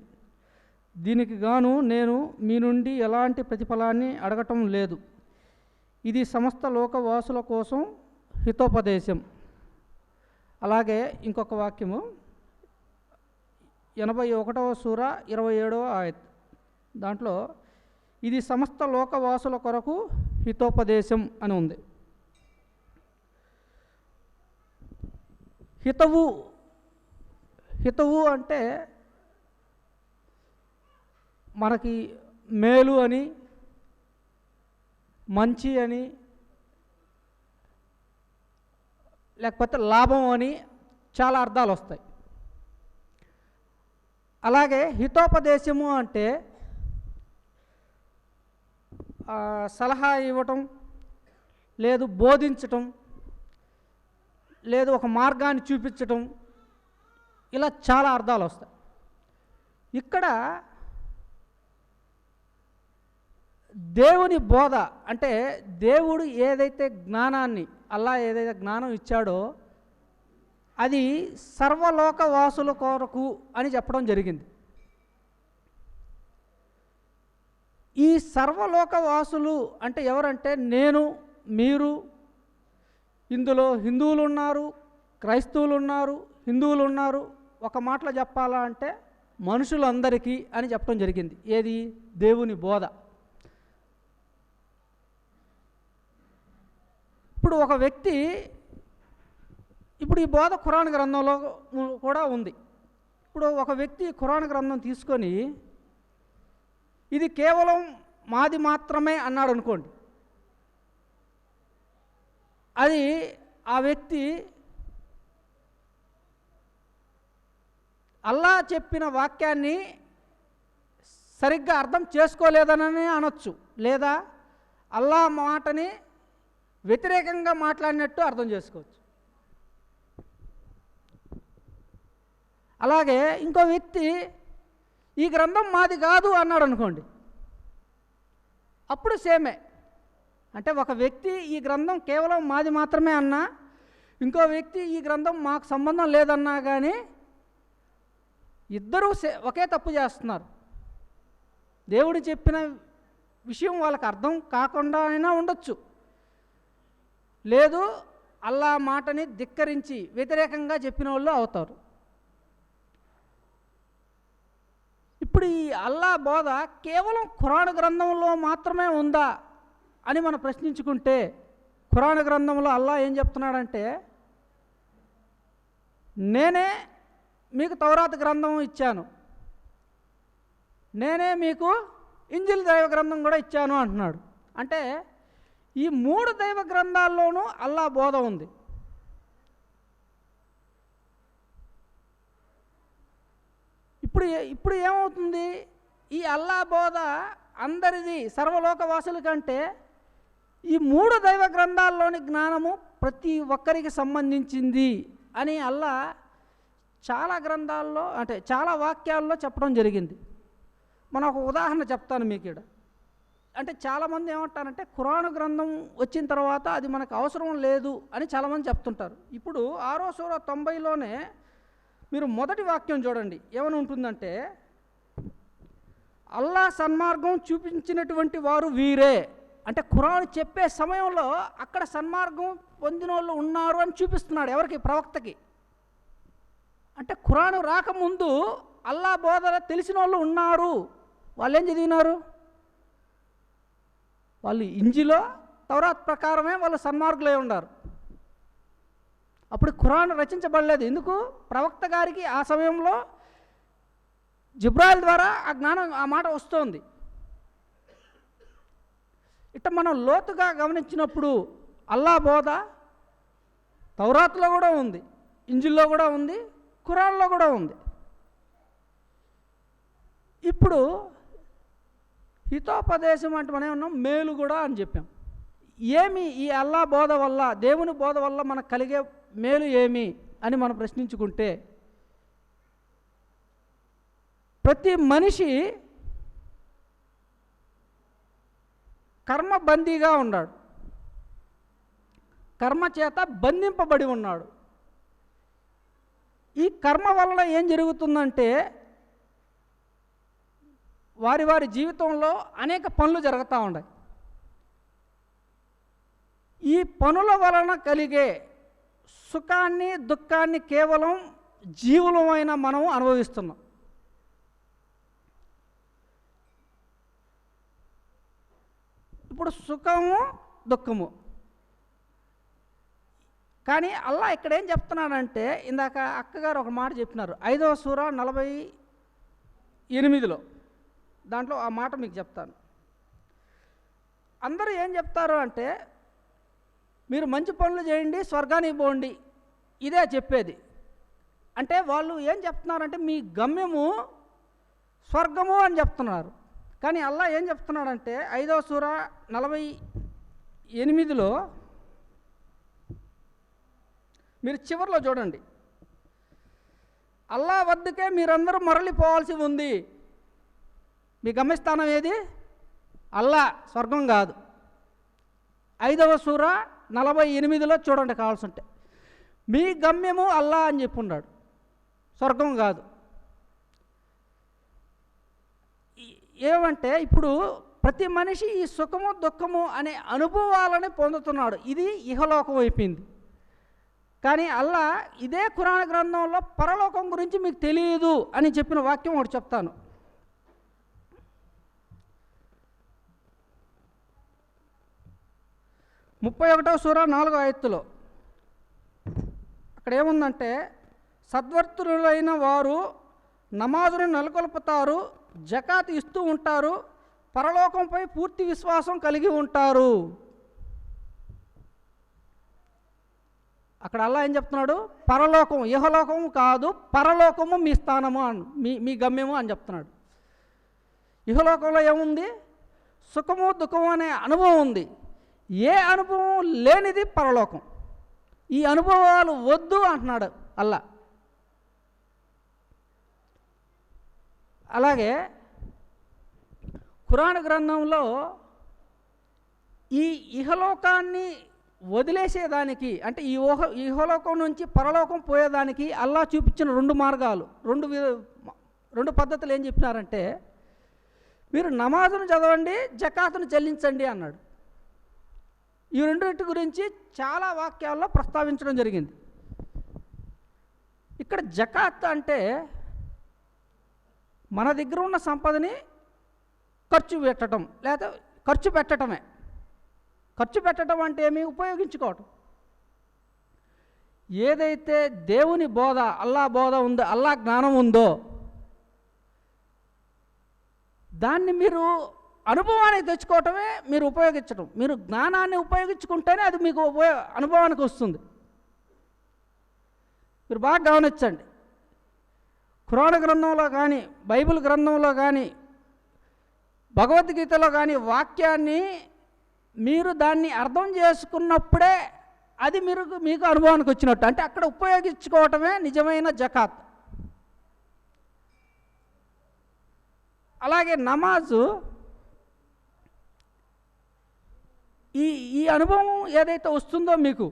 దీనికి గాను నేను మీ నుండి ఎలాంటి ప్రతిఫలాన్ని అడగటం లేదు. ఇది సమస్త లోకవాసుల కోసం హితోపదేశం. అలాగే ఇంకొక వాక్యము 81వ సూర 27వ ఆయత్. దాంట్లో ఇది సమస్త లోకవాసుల కొరకు హితోపదేశం అని ఉంది. హితవు అంటే మనకి మేలు అని, మంచి అని, లేకపోతే లాభం అని చాలా అర్థాలు వస్తాయి. అలాగే హితోపదేశము అంటే సలహా ఇవ్వటం, లేదు బోధించటం, లేదు ఒక మార్గాన్ని చూపించటం, ఇలా చాలా అర్థాలు వస్తాయి. ఇక్కడ దేవుని బోధ అంటే దేవుడు ఏదైతే జ్ఞానాన్ని, అల్లా ఏదైతే జ్ఞానం ఇచ్చాడో అది సర్వలోకవాసుల కొరకు అని చెప్పడం జరిగింది. ఈ సర్వలోకవాసులు అంటే ఎవరంటే నేను, మీరు. ఇందులో హిందువులు ఉన్నారు, క్రైస్తవులు ఉన్నారు, హిందువులు ఉన్నారు. ఒక మాటలో చెప్పాలా అంటే మనుషులందరికీ అని చెప్పడం జరిగింది. ఏది? దేవుని బోధ. ఇప్పుడు ఒక వ్యక్తి, ఇప్పుడు ఈ బోధ ఖురాన్ గ్రంథంలో కూడా ఉంది. ఇప్పుడు ఒక వ్యక్తి ఖురాన్ గ్రంథం తీసుకొని ఇది కేవలం మాది మాత్రమే అన్నాడు అనుకోండి, అది ఆ వ్యక్తి అల్లా చెప్పిన వాక్యాన్ని సరిగ్గా అర్థం చేసుకోలేదనని అనొచ్చు, లేదా అల్లా మాటని వ్యతిరేకంగా మాట్లాడినట్టు అర్థం చేసుకోవచ్చు. అలాగే ఇంకో వ్యక్తి ఈ గ్రంథం మాది కాదు అన్నాడు అనుకోండి, అప్పుడు సేమే. అంటే ఒక వ్యక్తి ఈ గ్రంథం కేవలం మాది మాత్రమే అన్నా, ఇంకో వ్యక్తి ఈ గ్రంథం మాకు సంబంధం లేదన్నా కానీ ఇద్దరూ ఒకే తప్పు చేస్తున్నారు. దేవుడు చెప్పిన విషయం వాళ్ళకి అర్థం కాకుండా అయినా ఉండొచ్చు, లేదు అల్లా మాటని ధిక్కరించి వ్యతిరేకంగా చెప్పిన వాళ్ళు అవుతారు. ఇప్పుడు ఈ అల్లా బోధ కేవలం ఖురాన్ గ్రంథంలో మాత్రమే ఉందా అని మనం ప్రశ్నించుకుంటే, ఖురాన్ గ్రంథంలో అల్లా ఏం చెప్తున్నాడంటే, నేనే మీకు తౌరాత్ గ్రంథం ఇచ్చాను, నేనే మీకు ఇంజిల్ దైవ గ్రంథం కూడా ఇచ్చాను అంటున్నాడు. అంటే ఈ 3 దైవ గ్రంథాల్లోనూ అల్లా బోధ ఉంది. ఇప్పుడు ఏమవుతుంది, ఈ అల్లా బోధ అందరిది సర్వలోకవాసుల కంటే ఈ 3 దైవ గ్రంథాల్లోని జ్ఞానము ప్రతి ఒక్కరికి సంబంధించింది అని అల్లా చాలా గ్రంథాల్లో, అంటే చాలా వాక్యాల్లో చెప్పడం జరిగింది. మనం ఒక ఉదాహరణ చెప్తాను మీకు ఇక్కడ. అంటే చాలామంది ఏమంటారంటే ఖురాను గ్రంథం వచ్చిన తర్వాత అది మనకు అవసరం లేదు అని చాలామంది చెప్తుంటారు. ఇప్పుడు 6వ సూర 90లోనే మీరు మొదటి వాక్యం చూడండి, ఏమని ఉంటుందంటే, అల్లా సన్మార్గం చూపించినటువంటి వారు వీరే. అంటే ఖురాన్ చెప్పే సమయంలో అక్కడ సన్మార్గం పొందిన వాళ్ళు ఉన్నారు అని చూపిస్తున్నాడు. ఎవరికి? ప్రవక్తకి. అంటే ఖురాను రాకముందు అల్లా బోధన తెలిసిన వాళ్ళు ఉన్నారు. వాళ్ళు ఏం చదివినారు? వాళ్ళు ఇంజిలో తౌరాత్ ప్రకారమే వాళ్ళు సన్మార్గులై ఉన్నారు. అప్పుడు ఖురాన్ రచించబడలేదు. ఎందుకు? ప్రవక్త గారికి ఆ సమయంలో జిబ్రాయిల్ ద్వారా ఆ జ్ఞానం, ఆ మాట వస్తోంది. ఇట్లా మనం లోతుగా గమనించినప్పుడు అల్లా బోధ తౌరాత్లో కూడా ఉంది, ఇంజిల్లో కూడా ఉంది, ఖురాన్లో కూడా ఉంది. ఇప్పుడు హితోపదేశం అంటే మనం ఏమన్నాం? మేలు కూడా అని చెప్పాం. ఏమి ఈ అల్లా బోధ వల్ల, దేవుని బోధ వల్ల మనకు కలిగే మేలు ఏమి అని మనం ప్రశ్నించుకుంటే, ప్రతి మనిషి కర్మబందీగా ఉన్నాడు, కర్మ చేత బంధింపబడి ఉన్నాడు. ఈ కర్మ వలన ఏం జరుగుతుందంటే, వారి వారి జీవితంలో అనేక పనులు జరుగుతూ ఉన్నాయి. ఈ పనుల వలన కలిగే సుఖాన్ని, దుఃఖాన్ని కేవలం జీవులమైన మనం అనుభవిస్తున్నాం. ఇప్పుడు సుఖము, దుఃఖము. కానీ అల్లా ఇక్కడ ఏం చెప్తున్నాడంటే, ఇందాక అక్కగారు ఒక మాట చెప్పినారు 5వ సూర 48లో, దాంట్లో ఆ మాట మీకు చెప్తాను. అందరూ ఏం చెప్తారు అంటే, మీరు మంచి పనులు చేయండి, స్వర్గానికి పోండి, ఇదే చెప్పేది. అంటే వాళ్ళు ఏం చెప్తున్నారంటే, మీ గమ్యము స్వర్గము అని చెప్తున్నారు. కానీ అల్లా ఏం చెప్తున్నాడంటే 5వ సూర 48లో మీరు చివరిలో చూడండి, అల్లా వద్దకే మీరందరూ మరలిపోవాల్సి ఉంది. మీ గమ్యస్థానం ఏది? అల్లా, స్వర్గం కాదు. 5వ సూర 48లో చూడండి కావాల్సి ఉంటే. మీ గమ్యము అల్లా అని చెప్పున్నాడు, స్వర్గం కాదు. ఏమంటే ఇప్పుడు ప్రతి మనిషి ఈ సుఖము, దుఃఖము అనే అనుభవాలని పొందుతున్నాడు. ఇది ఇహలోకం అయిపోయింది. కానీ అల్లా ఇదే ఖురాన్ గ్రంథంలో పరలోకం గురించి మీకు తెలియదు అని చెప్పిన వాక్యం ఒకటి చెప్తాను. 31వ సూర 4వ ఆయత్తులో అక్కడ ఏముందంటే, సద్వర్తులైన వారు నమాజును నెలకొల్పుతారు, జకాత్ ఇస్తూ ఉంటారు, పరలోకంపై పూర్తి విశ్వాసం కలిగి ఉంటారు. అక్కడ అల్లా ఏం చెప్తున్నాడు? పరలోకం, ఇహలోకము కాదు, పరలోకము మీ స్థానము మీ గమ్యము అని చెప్తున్నాడు. ఇహలోకంలో ఏముంది? సుఖము దుఃఖము అనే అనుభవం ఉంది. ఏ అనుభవం లేనిది పరలోకం. ఈ అనుభవాలు వద్దు అంటున్నాడు అల్లా. అలాగే ఖురాన్ గ్రంథంలో ఈ ఇహలోకాన్ని వదిలేసేదానికి, అంటే ఇహలోకం నుంచి పరలోకం పోయేదానికి అల్లా చూపించిన 2 మార్గాలు, 2 పద్ధతులు ఏం చెప్పినారంటే, మీరు నమాజును చదవండి, జకాతును చెల్లించండి అన్నాడు. ఈ రెండింటి గురించి చాలా వాక్యాల్లో ప్రస్తావించడం జరిగింది. ఇక్కడ జకాత్ అంటే మన దగ్గర ఉన్న సంపదని ఖర్చు పెట్టడం, లేదా ఖర్చు పెట్టడమే. ఖర్చు పెట్టడం అంటే ఏమి? ఉపయోగించుకోవటం. ఏదైతే దేవుని బోధ, అల్లా బోధ ఉందో, అల్లా జ్ఞానం ఉందో, దాన్ని మీరు అనుభవానికి తెచ్చుకోవటమే మీరు ఉపయోగించడం. మీరు జ్ఞానాన్ని ఉపయోగించుకుంటేనే అది మీకు అనుభవానికి వస్తుంది. మీరు బాగా గమనించండి. ఖురాన్ గ్రంథంలో కానీ, బైబిల్ గ్రంథంలో కానీ, భగవద్గీతలో కానీ వాక్యాన్ని మీరు దాన్ని అర్థం చేసుకున్నప్పుడే అది మీకు అనుభవానికి వచ్చినట్టు. అంటే అక్కడ ఉపయోగించుకోవటమే నిజమైన జకాత్. అలాగే నమాజు, ఈ అనుభవం ఏదైతే వస్తుందో మీకు,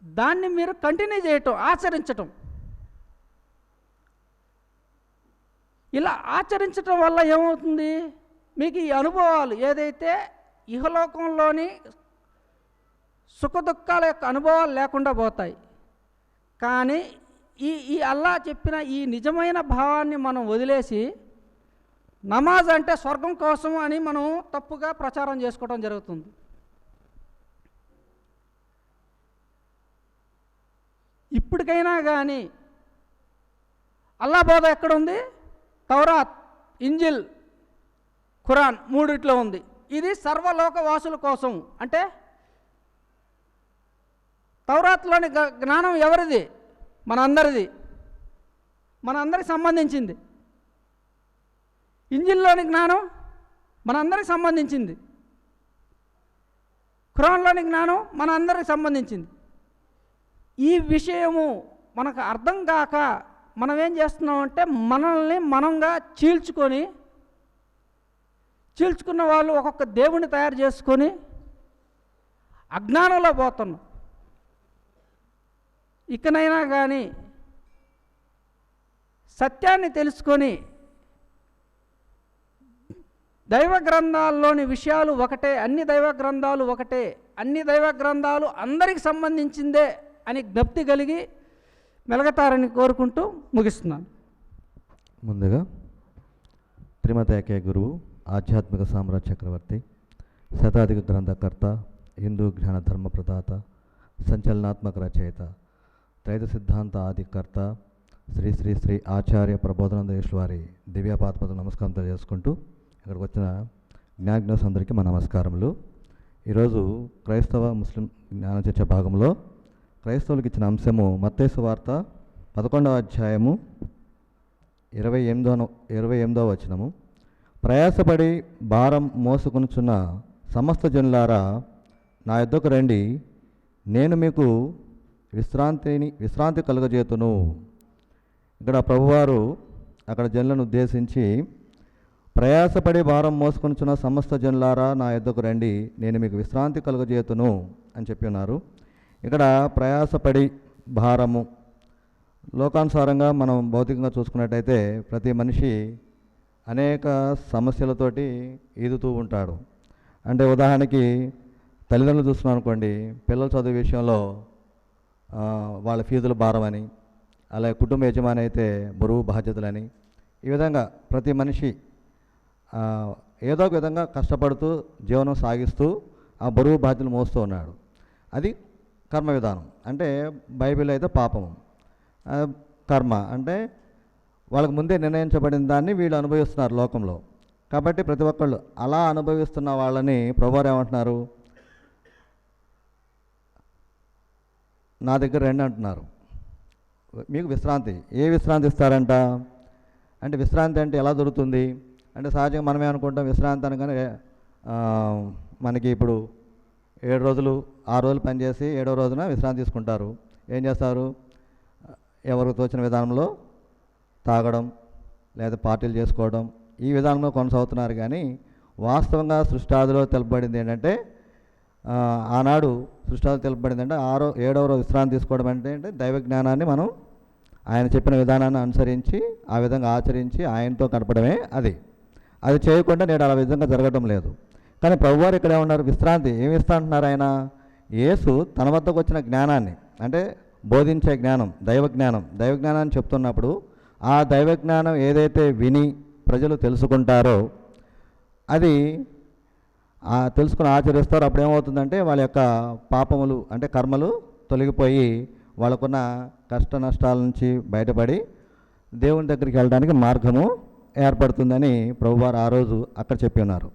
దాన్ని మీరు కంటిన్యూ చేయటం, ఆచరించటం. ఇలా ఆచరించటం వల్ల ఏమవుతుంది? మీకు ఈ అనుభవాలు ఏదైతే ఇహలోకంలోని సుఖదుఖాల యొక్క అనుభవాలు లేకుండా పోతాయి. కానీ ఈ అల్లా చెప్పిన ఈ నిజమైన భావాన్ని మనం వదిలేసి నమాజ్ అంటే స్వర్గం కోసం అని మనం తప్పుగా ప్రచారం చేసుకోవడం జరుగుతుంది. ఇప్పటికైనా కానీ అల్లా బోధ ఎక్కడుంది? తౌరాత్, ఇంజిల్, ఖురాన్ మూడిట్లో ఉంది. ఇది సర్వలోకవాసుల కోసం. అంటే తౌరాత్లోని జ్ఞానం ఎవరిది? మనందరిది, మనందరికి సంబంధించింది. ఇంజిల్లోని జ్ఞానం మనందరికి సంబంధించింది. ఖురాన్లోని జ్ఞానం మనందరికి సంబంధించింది. ఈ విషయము మనకు అర్థం కాక మనం ఏం చేస్తున్నామంటే మనల్ని మనంగా చీల్చుకున్న వాళ్ళు ఒక్కొక్క దేవుని తయారు చేసుకొని అజ్ఞానంలో పోతున్నాం. ఇకనైనా కానీ సత్యాన్ని తెలుసుకొని దైవ గ్రంథాల్లోని విషయాలు ఒకటే, అన్ని దైవ గ్రంథాలు ఒకటే, అన్ని దైవ గ్రంథాలు అందరికి సంబంధించిందే అని జ్ఞప్తి కలిగి మెలగతారని కోరుకుంటూ ముగిస్తున్నాను. ముందుగా త్రిమతేకే గురువు, ఆధ్యాత్మిక సామ్రాజ్య చక్రవర్తి, శతాధిక గ్రంథకర్త, హిందూ జ్ఞాన ధర్మ ప్రదాత, సంచలనాత్మక రచయిత, త్రైత సిద్ధాంత ఆదికర్త శ్రీ శ్రీ శ్రీ ఆచార్య ప్రబోధానందేశ్వరి వారి దివ్యపాత్మకు నమస్కారం తెలియజేసుకుంటూ ఇక్కడికి వచ్చిన జ్ఞానజ్ఞస్ అందరికీ మా నమస్కారములు. ఈరోజు క్రైస్తవ ముస్లిం జ్ఞాన చర్చ భాగంలో క్రైస్తవులకు ఇచ్చిన అంశము మత్తయి సువార్త 11వ అధ్యాయము 28వ వచనము. ప్రయాసపడి భారం మోసుకొనుచున్న సమస్త జనులారా నా యొద్దకు రండి, నేను మీకు విశ్రాంతి కలుగజేతును. ఇక్కడ ప్రభువారు అక్కడ జనులను ఉద్దేశించి ప్రయాసపడి భారం మోసుకొనుచున్న సమస్త జనులారా నా యొద్దకు రండి, నేను మీకు విశ్రాంతి కలుగజేతును అని చెప్పి ఉన్నారు. ఇక్కడ ప్రయాసపడి భారము లోకానుసారంగా మనం భౌతికంగా చూసుకున్నట్టయితే ప్రతి మనిషి అనేక సమస్యలతోటి ఈదుతూ ఉంటాడు. అంటే ఉదాహరణకి తల్లిదండ్రులు చూస్తున్నాం అనుకోండి, పిల్లల చదువు విషయంలో వాళ్ళ ఫీజుల భారం అని, అలాగే కుటుంబ యజమాని అయితే బరువు బాధ్యతలని, ఈ విధంగా ప్రతి మనిషి ఏదో ఒక విధంగా కష్టపడుతూ జీవనం సాగిస్తూ ఆ బరువు బాధ్యతలు మోస్తూ ఉన్నాడు. అది కర్మ విధానం. అంటే బైబిల్ అయితే పాపము, కర్మ అంటే వాళ్ళకు ముందే నిర్ణయించబడిన దాన్ని వీళ్ళు అనుభవిస్తున్నారు లోకంలో. కాబట్టి ప్రతి ఒక్కళ్ళు అలా అనుభవిస్తున్న వాళ్ళని ప్రభువారు ఏమంటున్నారు? నా దగ్గర రండి అంటున్నారు. మీకు విశ్రాంతి, ఏ విశ్రాంతి ఇస్తారంట అంటే, విశ్రాంతి అంటే ఎలా దొరుకుతుంది అంటే, సహజంగా మనమే అనుకుంటాం విశ్రాంతి అనగానే మనకి ఇప్పుడు 7 రోజులు 6 రోజులు పనిచేసి 7వ రోజున విశ్రాంతి తీసుకుంటారు. ఏం చేస్తారు? ఎవరికి తోచిన విధానంలో తాగడం లేదా పార్టీలు చేసుకోవడం ఈ విధానంలో కొనసాగుతున్నారు. కానీ వాస్తవంగా సృష్టాదిలో తెలుపబడింది ఏంటంటే, ఆనాడు సృష్టాదిలో తెలుపబడింది అంటే 7వ రోజు విశ్రాంతి తీసుకోవడం అంటే దైవ జ్ఞానాన్ని మనం ఆయన చెప్పిన విధానాన్ని అనుసరించి ఆ విధంగా ఆచరించి ఆయనతో గడపడమే. అది చేయకుండా నేడు అలా విధంగా జరగడం లేదు. కానీ ప్రభువారు ఇక్కడ ఏమన్నారు? విశ్రాంతి ఏమి ఇస్తా అంటున్నారు ఆయన? యేసు తన వద్దకు వచ్చిన జ్ఞానాన్ని అంటే బోధించే జ్ఞానం, దైవ జ్ఞానాన్ని చెప్తున్నప్పుడు ఆ దైవ జ్ఞానం ఏదైతే విని ప్రజలు తెలుసుకుంటారో అది తెలుసుకుని ఆచరిస్తారో అప్పుడు ఏమవుతుందంటే వాళ్ళ యొక్క పాపములు అంటే కర్మలు తొలగిపోయి వాళ్ళకున్న కష్ట నష్టాల నుంచి బయటపడి దేవుని దగ్గరికి వెళ్ళడానికి మార్గము ఏర్పడుతుందని ప్రభువారు ఆ రోజు అక్కడ చెప్పి ఉన్నారు.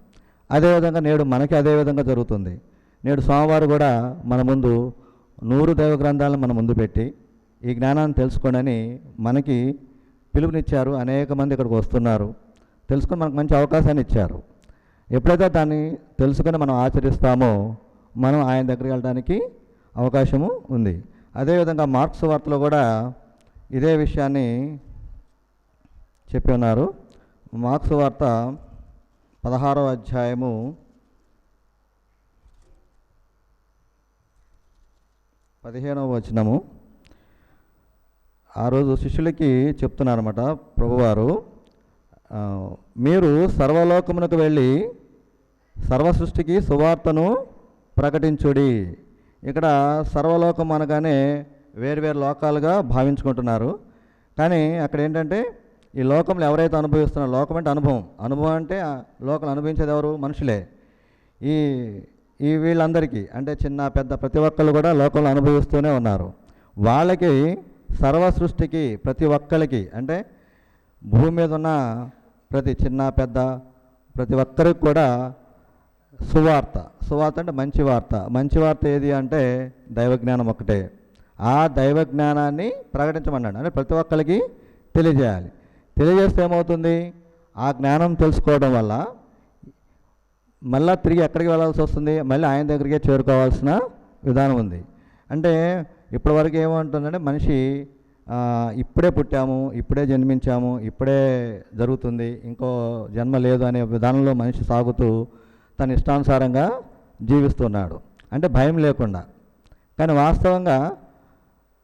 అదేవిధంగా నేడు మనకి అదే విధంగా జరుగుతుంది. నేడు స్వామివారు కూడా మన ముందు 100 దైవ గ్రంథాలను మన ముందు పెట్టి ఈ జ్ఞానాన్ని తెలుసుకోండి మనకి పిలుపునిచ్చారు. అనేక మంది ఇక్కడికి వస్తున్నారు, తెలుసుకొని మనకు మంచి అవకాశాన్ని ఇచ్చారు. ఎప్పుడైతే దాన్ని తెలుసుకొని మనం ఆచరిస్తామో మనం ఆయన దగ్గరికి వెళ్ళడానికి అవకాశము ఉంది. అదేవిధంగా మార్క్స్ వార్తలో కూడా ఇదే విషయాన్ని చెప్పి ఉన్నారు. మార్క్స్ వార్త 16వ అధ్యాయము 15వ వచనము. ఆ రోజు శిష్యులకి చెప్తున్నారన్నమాట ప్రభువారు, మీరు సర్వలోకమునకు వెళ్ళి సర్వ సృష్టికి సువార్తను ప్రకటించుడి. ఇక్కడ సర్వలోకం అనగానే వేరువేరు లోకాలుగా భావించుకుంటున్నారు. కానీ అక్కడ ఏంటంటే ఈ లోకంలో ఎవరైతే అనుభవిస్తున్నారో, లోకం అంటే అనుభవం అంటే లోకం అనుభవించేది ఎవరు? మనుషులే. ఈ వీళ్ళందరికీ అంటే చిన్న పెద్ద ప్రతి ఒక్కళ్ళు కూడా లోకంలో అనుభవిస్తూనే ఉన్నారు. వాళ్ళకి సర్వ సృష్టికి ప్రతి ఒక్కరికి అంటే భూమి మీద ఉన్న ప్రతి చిన్న పెద్ద ప్రతి ఒక్కరికి కూడా సువార్త అంటే మంచి వార్త ఏది అంటే దైవజ్ఞానం ఒక్కటే. ఆ దైవజ్ఞానాన్ని ప్రకటించమన్నాడు. అంటే ప్రతి ఒక్కరికి తెలియజేయాలి. తెలియజేస్తే ఏమవుతుంది? ఆ జ్ఞానం తెలుసుకోవడం వల్ల మళ్ళీ తిరిగి ఎక్కడికి వెళ్ళాల్సి వస్తుంది? మళ్ళీ ఆయన దగ్గరికే చేరుకోవాల్సిన విధానం ఉంది. అంటే ఇప్పటివరకు ఏమంటుందంటే మనిషి ఇప్పుడే పుట్టాము, ఇప్పుడే జన్మించాము, ఇప్పుడే జరుగుతుంది, ఇంకో జన్మ లేదు అనే విధానంలో మనిషి సాగుతూ తన ఇష్టానుసారంగా జీవిస్తున్నాడు, అంటే భయం లేకుండా. కానీ వాస్తవంగా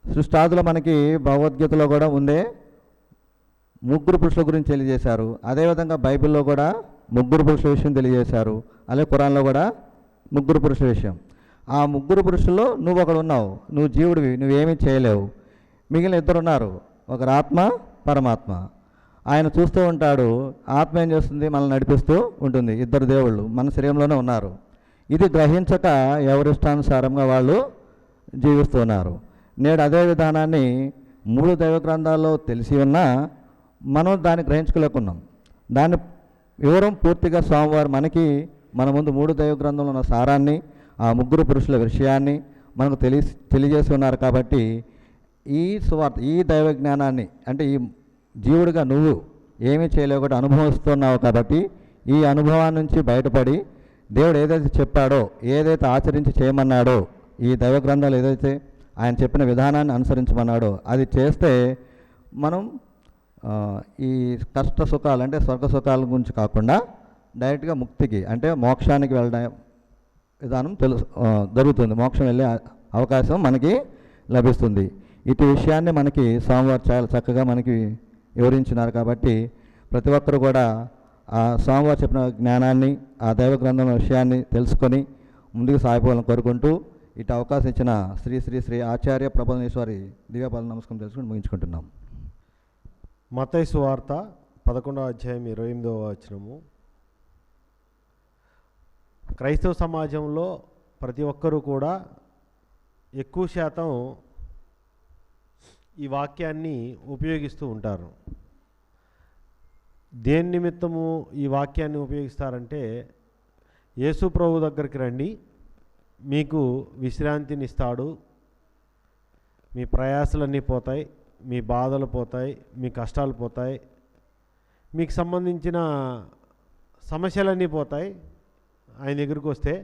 సృష్టాదులో మనకి భగవద్గీతలో కూడా ఉందే 3 పురుషుల గురించి తెలియజేశారు. అదేవిధంగా బైబిల్లో కూడా 3 పురుషుల విషయం తెలియజేశారు. అలాగే ఖురాన్లో కూడా 3 పురుషుల విషయం. ఆ 3 పురుషుల్లో నువ్వు ఒకడు ఉన్నావు, నువ్వు జీవుడివి, నువ్వేమీ చేయలేవు. మిగిలిన 2 ఉన్నారు, ఒకరు ఆత్మ, పరమాత్మ. ఆయన చూస్తూ ఉంటాడు, ఆత్మ ఏం చేస్తుంది? మనల్ని నడిపిస్తూ ఉంటుంది. 2 దేవుళ్ళు మన శరీరంలోనే ఉన్నారు. ఇది గ్రహించక ఎవరిష్టానుసారంగా వాళ్ళు జీవిస్తున్నారు. నేడు అదే విధానాన్ని 3 దైవ గ్రంథాల్లో తెలిసి ఉన్నా మనం దాన్ని గ్రహించుకోలేకున్నాం. దాని వివరం పూర్తిగా స్వామివారు మన ముందు 3 దైవ గ్రంథంలో ఉన్న సారాన్ని, ఆ 3 పురుషుల విషయాన్ని మనకు తెలియజేసి ఉన్నారు. కాబట్టి ఈ సువార్త, ఈ దైవ జ్ఞానాన్ని అంటే ఈ జీవుడిగా నువ్వు ఏమీ చేయలేకుండా అనుభవిస్తున్నావు. కాబట్టి ఈ అనుభవాన్ని నుంచి బయటపడి దేవుడు ఏదైతే చెప్పాడో, ఏదైతే ఆచరించి చేయమన్నాడో, ఈ దైవ గ్రంథాలు ఏదైతే ఆయన చెప్పిన విధానాన్ని అనుసరించమన్నాడో అది చేస్తే మనం ఈ కష్ట సుఖాలు అంటే స్వర్గ సుఖాల గురించి కాకుండా డైరెక్ట్గా ముక్తికి అంటే మోక్షానికి వెళ్ళడం విధానం జరుగుతుంది. మోక్షం వెళ్ళే అవకాశం మనకి లభిస్తుంది. ఇటు విషయాన్ని మనకి స్వామివారు చాలా చక్కగా మనకి వివరించినారు. కాబట్టి ప్రతి ఒక్కరు కూడా ఆ స్వామివారు చెప్పిన జ్ఞానాన్ని, ఆ దైవ గ్రంథం విషయాన్ని తెలుసుకొని ముందుకు సాగిపోవాలని కోరుకుంటూ ఇటు అవకాశం ఇచ్చిన శ్రీ శ్రీ శ్రీ ఆచార్య ప్రబోధనేశ్వరి దివ్యపాద నమస్కారం తెలుసుకుని ముగించుకుంటున్నాం. మత్తయి సువార్త 11వ అధ్యాయం 28వ వచనము. క్రైస్తవ సమాజంలో ప్రతి ఒక్కరూ కూడా ఎక్కువ శాతం ఈ వాక్యాన్ని ఉపయోగిస్తూ ఉంటారు. దేని నిమిత్తము ఈ వాక్యాన్ని ఉపయోగిస్తారంటే, యేసు ప్రభు దగ్గరికి రండి, మీకు విశ్రాంతినిస్తాడు, మీ ప్రయాసలన్నీ పోతాయి, మీ బాధలు పోతాయి, మీ కష్టాలు పోతాయి, మీకు సంబంధించిన సమస్యలన్నీ పోతాయి ఆయన దగ్గరికి వస్తే.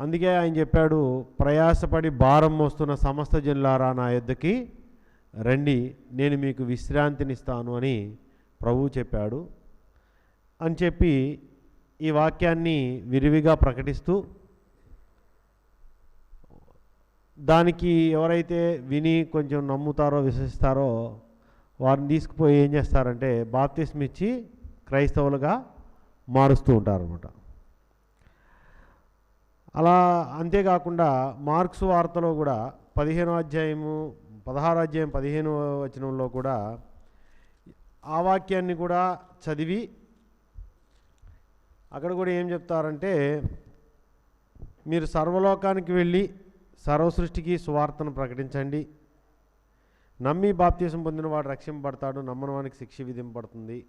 అందుకే ఆయన చెప్పాడు, ప్రయాసపడి భారం మోస్తున్న సమస్త జనులారా నా యొద్దకి రండి, నేను మీకు విశ్రాంతినిస్తాను అని ప్రభువు చెప్పాడు అని చెప్పి ఈ వాక్యాన్ని విరివిగా ప్రకటిస్తూ, దానికి ఎవరైతే విని కొంచెం నమ్ముతారో విశ్వసిస్తారో వారిని తీసుకుపోయి ఏం చేస్తారంటే బాప్తిస్మ ఇచ్చి క్రైస్తవులుగా మారుస్తూ ఉంటారన్నమాట. అలా అంతేకాకుండా మార్క్స్ వార్తలో కూడా 16వ అధ్యాయము 15వ వచనంలో కూడా ఆ వాక్యాన్ని కూడా చదివి అక్కడ కూడా ఏం చెప్తారంటే, మీరు సర్వలోకానికి వెళ్ళి సర్వసృష్టికి సువార్తను ప్రకటించండి, నమ్మి బాప్తిసం పొందినవాడు రక్షింపబడతాడు, నమ్మని వానికి శిక్ష విధింపబడుతుంది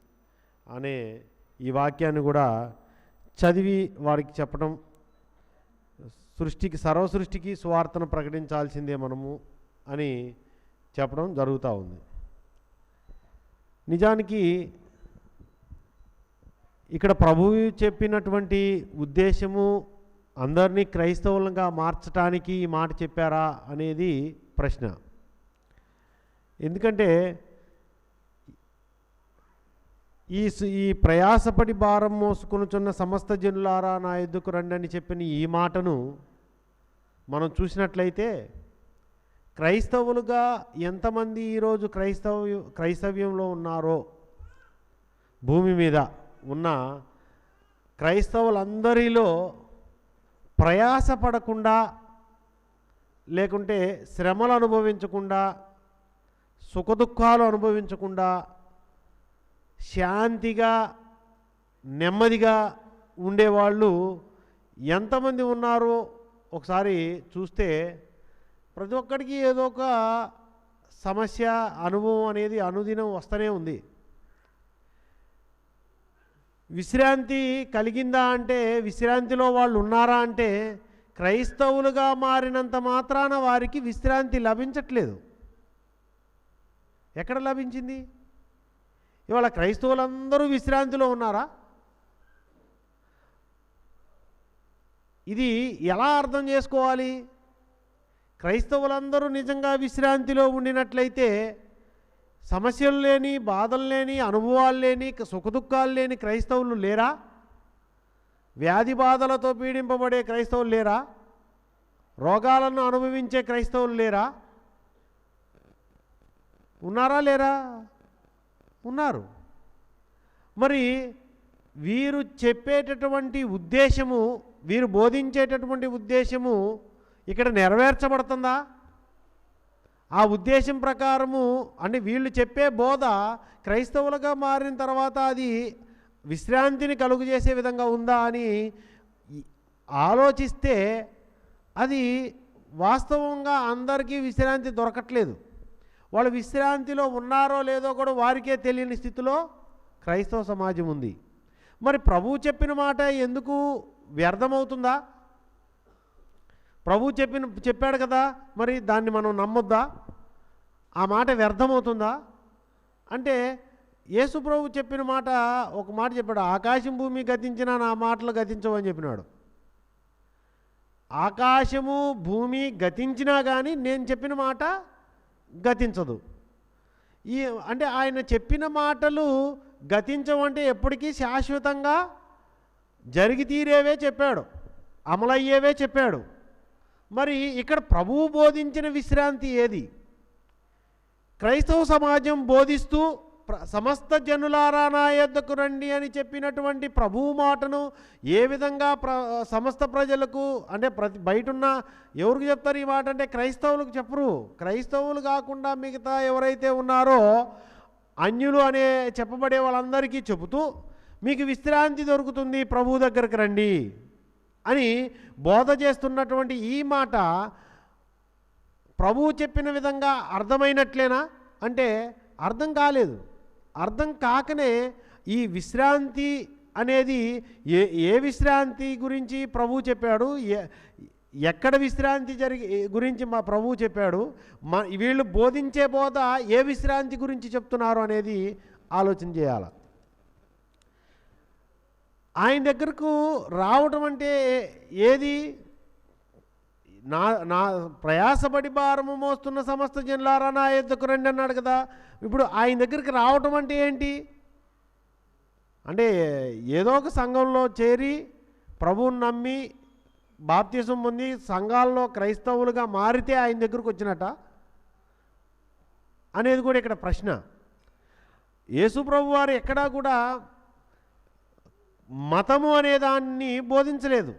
అనే ఈ వాక్యాన్ని కూడా చదివి వారికి చెప్పడం, సర్వసృష్టికి సువార్తను ప్రకటించాల్సిందే మనము అని చెప్పడం జరుగుతూ ఉంది. నిజానికి ఇక్కడ ప్రభువు చెప్పినటువంటి ఉద్దేశము అందరినీ క్రైస్తవులుగా మార్చడానికి ఈ మాట చెప్పారా అనేది ప్రశ్న. ఎందుకంటే ఈ ప్రయాసపడి భారం మోసుకొనుచున్న సమస్త జనులారా నా యొద్దకు రండి అని చెప్పిన ఈ మాటను మనం చూసినట్లయితే క్రైస్తవులుగా ఎంతమంది ఈరోజు క్రైస్తవ్యంలో ఉన్నారో, భూమి మీద ఉన్న క్రైస్తవులందరిలో ప్రయాసపడకుండా, లేకుంటే శ్రమలు అనుభవించకుండా, సుఖదుఖాలు అనుభవించకుండా శాంతిగా నెమ్మదిగా ఉండేవాళ్ళు ఎంతమంది ఉన్నారో ఒకసారి చూస్తే ప్రతి ఒక్కడికి ఏదో ఒక సమస్య అనుభవం అనేది అనుదినం వస్తూనే ఉంది. విశ్రాంతి కలిగిందా అంటే, విశ్రాంతిలో వాళ్ళు ఉన్నారా అంటే, క్రైస్తవులుగా మారినంత మాత్రాన వారికి విశ్రాంతి లభించట్లేదు. ఎక్కడ లభించింది? ఇవాళ క్రైస్తవులందరూ విశ్రాంతిలో ఉన్నారా? ఇది ఎలా అర్థం చేసుకోవాలి? క్రైస్తవులందరూ నిజంగా విశ్రాంతిలో ఉండినట్లయితే సమస్యలు లేని, బాధలు లేని, అనుభవాలు లేని, సుఖదుఖాలు లేని క్రైస్తవులు లేరా? వ్యాధి బాధలతో పీడింపబడే క్రైస్తవులు లేరా? రోగాలను అనుభవించే క్రైస్తవులు లేరా? ఉన్నారా లేరా? ఉన్నారు. మరి వీరు చెప్పేటటువంటి ఉద్దేశము, వీరు బోధించేటటువంటి ఉద్దేశము ఇక్కడ నెరవేర్చబడుతుందా? ఆ ఉద్దేశం ప్రకారము అంటే వీళ్ళు చెప్పే బోధ క్రైస్తవులుగా మారిన తర్వాత అది విశ్రాంతిని కలుగజేసే విధంగా ఉందా అని ఆలోచిస్తే అది వాస్తవంగా అందరికీ విశ్రాంతి దొరకట్లేదు. వాళ్ళు విశ్రాంతిలో ఉన్నారో లేదో కూడా వారికే తెలియని స్థితిలో క్రైస్తవ సమాజం ఉంది. మరి ప్రభువు చెప్పిన మాట ఎందుకు వ్యర్థమవుతుందా? ప్రభువు చెప్పాడు కదా, మరి దాన్ని మనం నమ్మొద్దా? ఆ మాట వ్యర్థమవుతుందా అంటే, యేసు ప్రభు చెప్పిన మాట ఒక మాట చెప్పాడు, ఆకాశం భూమి గతించినా నా మాటలు గతించవు అని చెప్పినాడు. ఆకాశము భూమి గతించినా కానీ నేను చెప్పిన మాట గతించదు. అంటే ఆయన చెప్పిన మాటలు గతించవంటే ఎప్పటికీ శాశ్వతంగా జరిగి తీరేవే చెప్పాడు, అమలయ్యేవే చెప్పాడు. మరి ఇక్కడ ప్రభువు బోధించిన విశ్రాంతి ఏది? క్రైస్తవ సమాజం బోధిస్తూ సమస్త జనులారా నా యొద్దకు రండి అని చెప్పినటువంటి ప్రభువు మాటను ఏ విధంగా సమస్త ప్రజలకు అంటే బయటున్న ఎవరికి చెప్తారు ఈ మాట అంటే క్రైస్తవులకు చెప్పరు. క్రైస్తవులు కాకుండా మిగతా ఎవరైతే ఉన్నారో అన్యులు అనే చెప్పబడే వాళ్ళందరికీ చెబుతూ మీకు విశ్రాంతి దొరుకుతుంది, ప్రభువు దగ్గరికి రండి అని బోధ చేస్తున్నటువంటి ఈ మాట ప్రభువు చెప్పిన విధంగా అర్థమైనట్లేనా అంటే అర్థం కాలేదు. అర్థం కాకనే ఈ విశ్రాంతి అనేది ఏ విశ్రాంతి గురించి ప్రభువు చెప్పాడు, ఎక్కడ విశ్రాంతి గురించి మా ప్రభువు చెప్పాడు, వీళ్ళు బోధించే బోధ ఏ విశ్రాంతి గురించి చెప్తున్నారు అనేది ఆలోచన చేయాలి. ఆయన దగ్గరకు రావటం అంటే ఏది? నా ప్రయాసపడి భారము మోస్తున్న సమస్త జనులారా నా యొద్దకు రండి అన్నాడు కదా. ఇప్పుడు ఆయన దగ్గరికి రావటం అంటే ఏంటి? అంటే ఏదో ఒక సంఘంలో చేరి ప్రభువుని నమ్మి బాప్తిసం పొంది సంఘాల్లో క్రైస్తవులుగా మారితే ఆయన దగ్గరకు వచ్చినట్ట అనేది కూడా ఇక్కడ ప్రశ్న. యేసు ప్రభు వారు ఎక్కడా కూడా మతము అనే దాన్ని బోధించలేదు.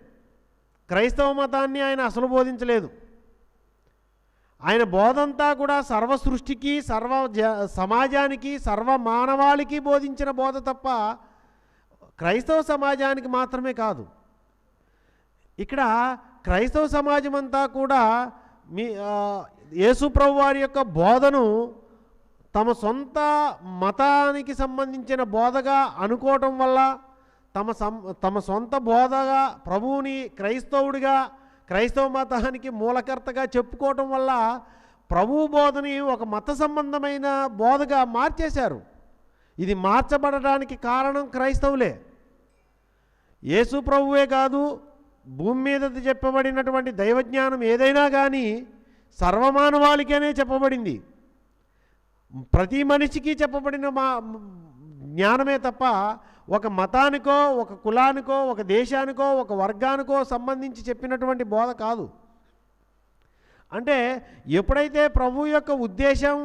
క్రైస్తవ మతాన్ని ఆయన అసలు బోధించలేదు. ఆయన బోధంతా కూడా సర్వ సృష్టికి, సమాజానికి, సర్వ మానవాళికి బోధించిన బోధ తప్ప క్రైస్తవ సమాజానికి మాత్రమే కాదు. ఇక్కడ క్రైస్తవ సమాజం అంతా కూడా యేసు ప్రభు వారి యొక్క బోధను తమ సొంత మతానికి సంబంధించిన బోధగా అనుకోవటం వల్ల, తమ సొంత బోధగా ప్రభువుని క్రైస్తవుడిగా, క్రైస్తవ మతానికి మూలకర్తగా చెప్పుకోవటం వల్ల ప్రభువు బోధని ఒక మత సంబంధమైన బోధగా మార్చేశారు. ఇది మార్చబడడానికి కారణం క్రైస్తవులే. యేసు ప్రభువే కాదు, భూమి మీద చెప్పబడినటువంటి దైవజ్ఞానం ఏదైనా కానీ సర్వమానవాళికనే చెప్పబడింది. ప్రతి మనిషికి చెప్పబడిన జ్ఞానమే తప్ప ఒక మతానికో, ఒక కులానికో, ఒక దేశానికో, ఒక వర్గానికో సంబంధించి చెప్పినటువంటి బోధ కాదు. అంటే ఎప్పుడైతే ప్రభు యొక్క ఉద్దేశం,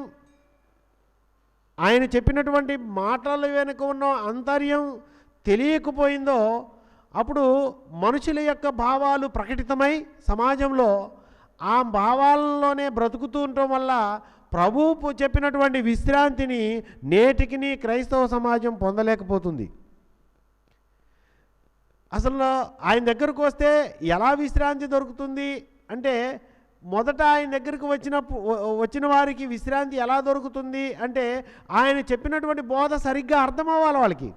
ఆయన చెప్పినటువంటి మాటల వెనుక ఉన్న అంతర్యం తెలియకపోయిందో, అప్పుడు మనుషుల యొక్క భావాలు ప్రకటితమై సమాజంలో ఆ భావాలలోనే బ్రతుకుతూ ఉండటం వల్ల ప్రభువు చెప్పినటువంటి విశ్రాంతిని నేటికి క్రైస్తవ సమాజం పొందలేకపోతుంది. అసలు ఆయన దగ్గరకు వస్తే ఎలా విశ్రాంతి దొరుకుతుంది అంటే, మొదట ఆయన దగ్గరకు వచ్చిన వారికి విశ్రాంతి ఎలా దొరుకుతుంది అంటే, ఆయన చెప్పినటువంటి బోధ సరిగ్గా అర్థం అవ్వాలి వాళ్ళకి.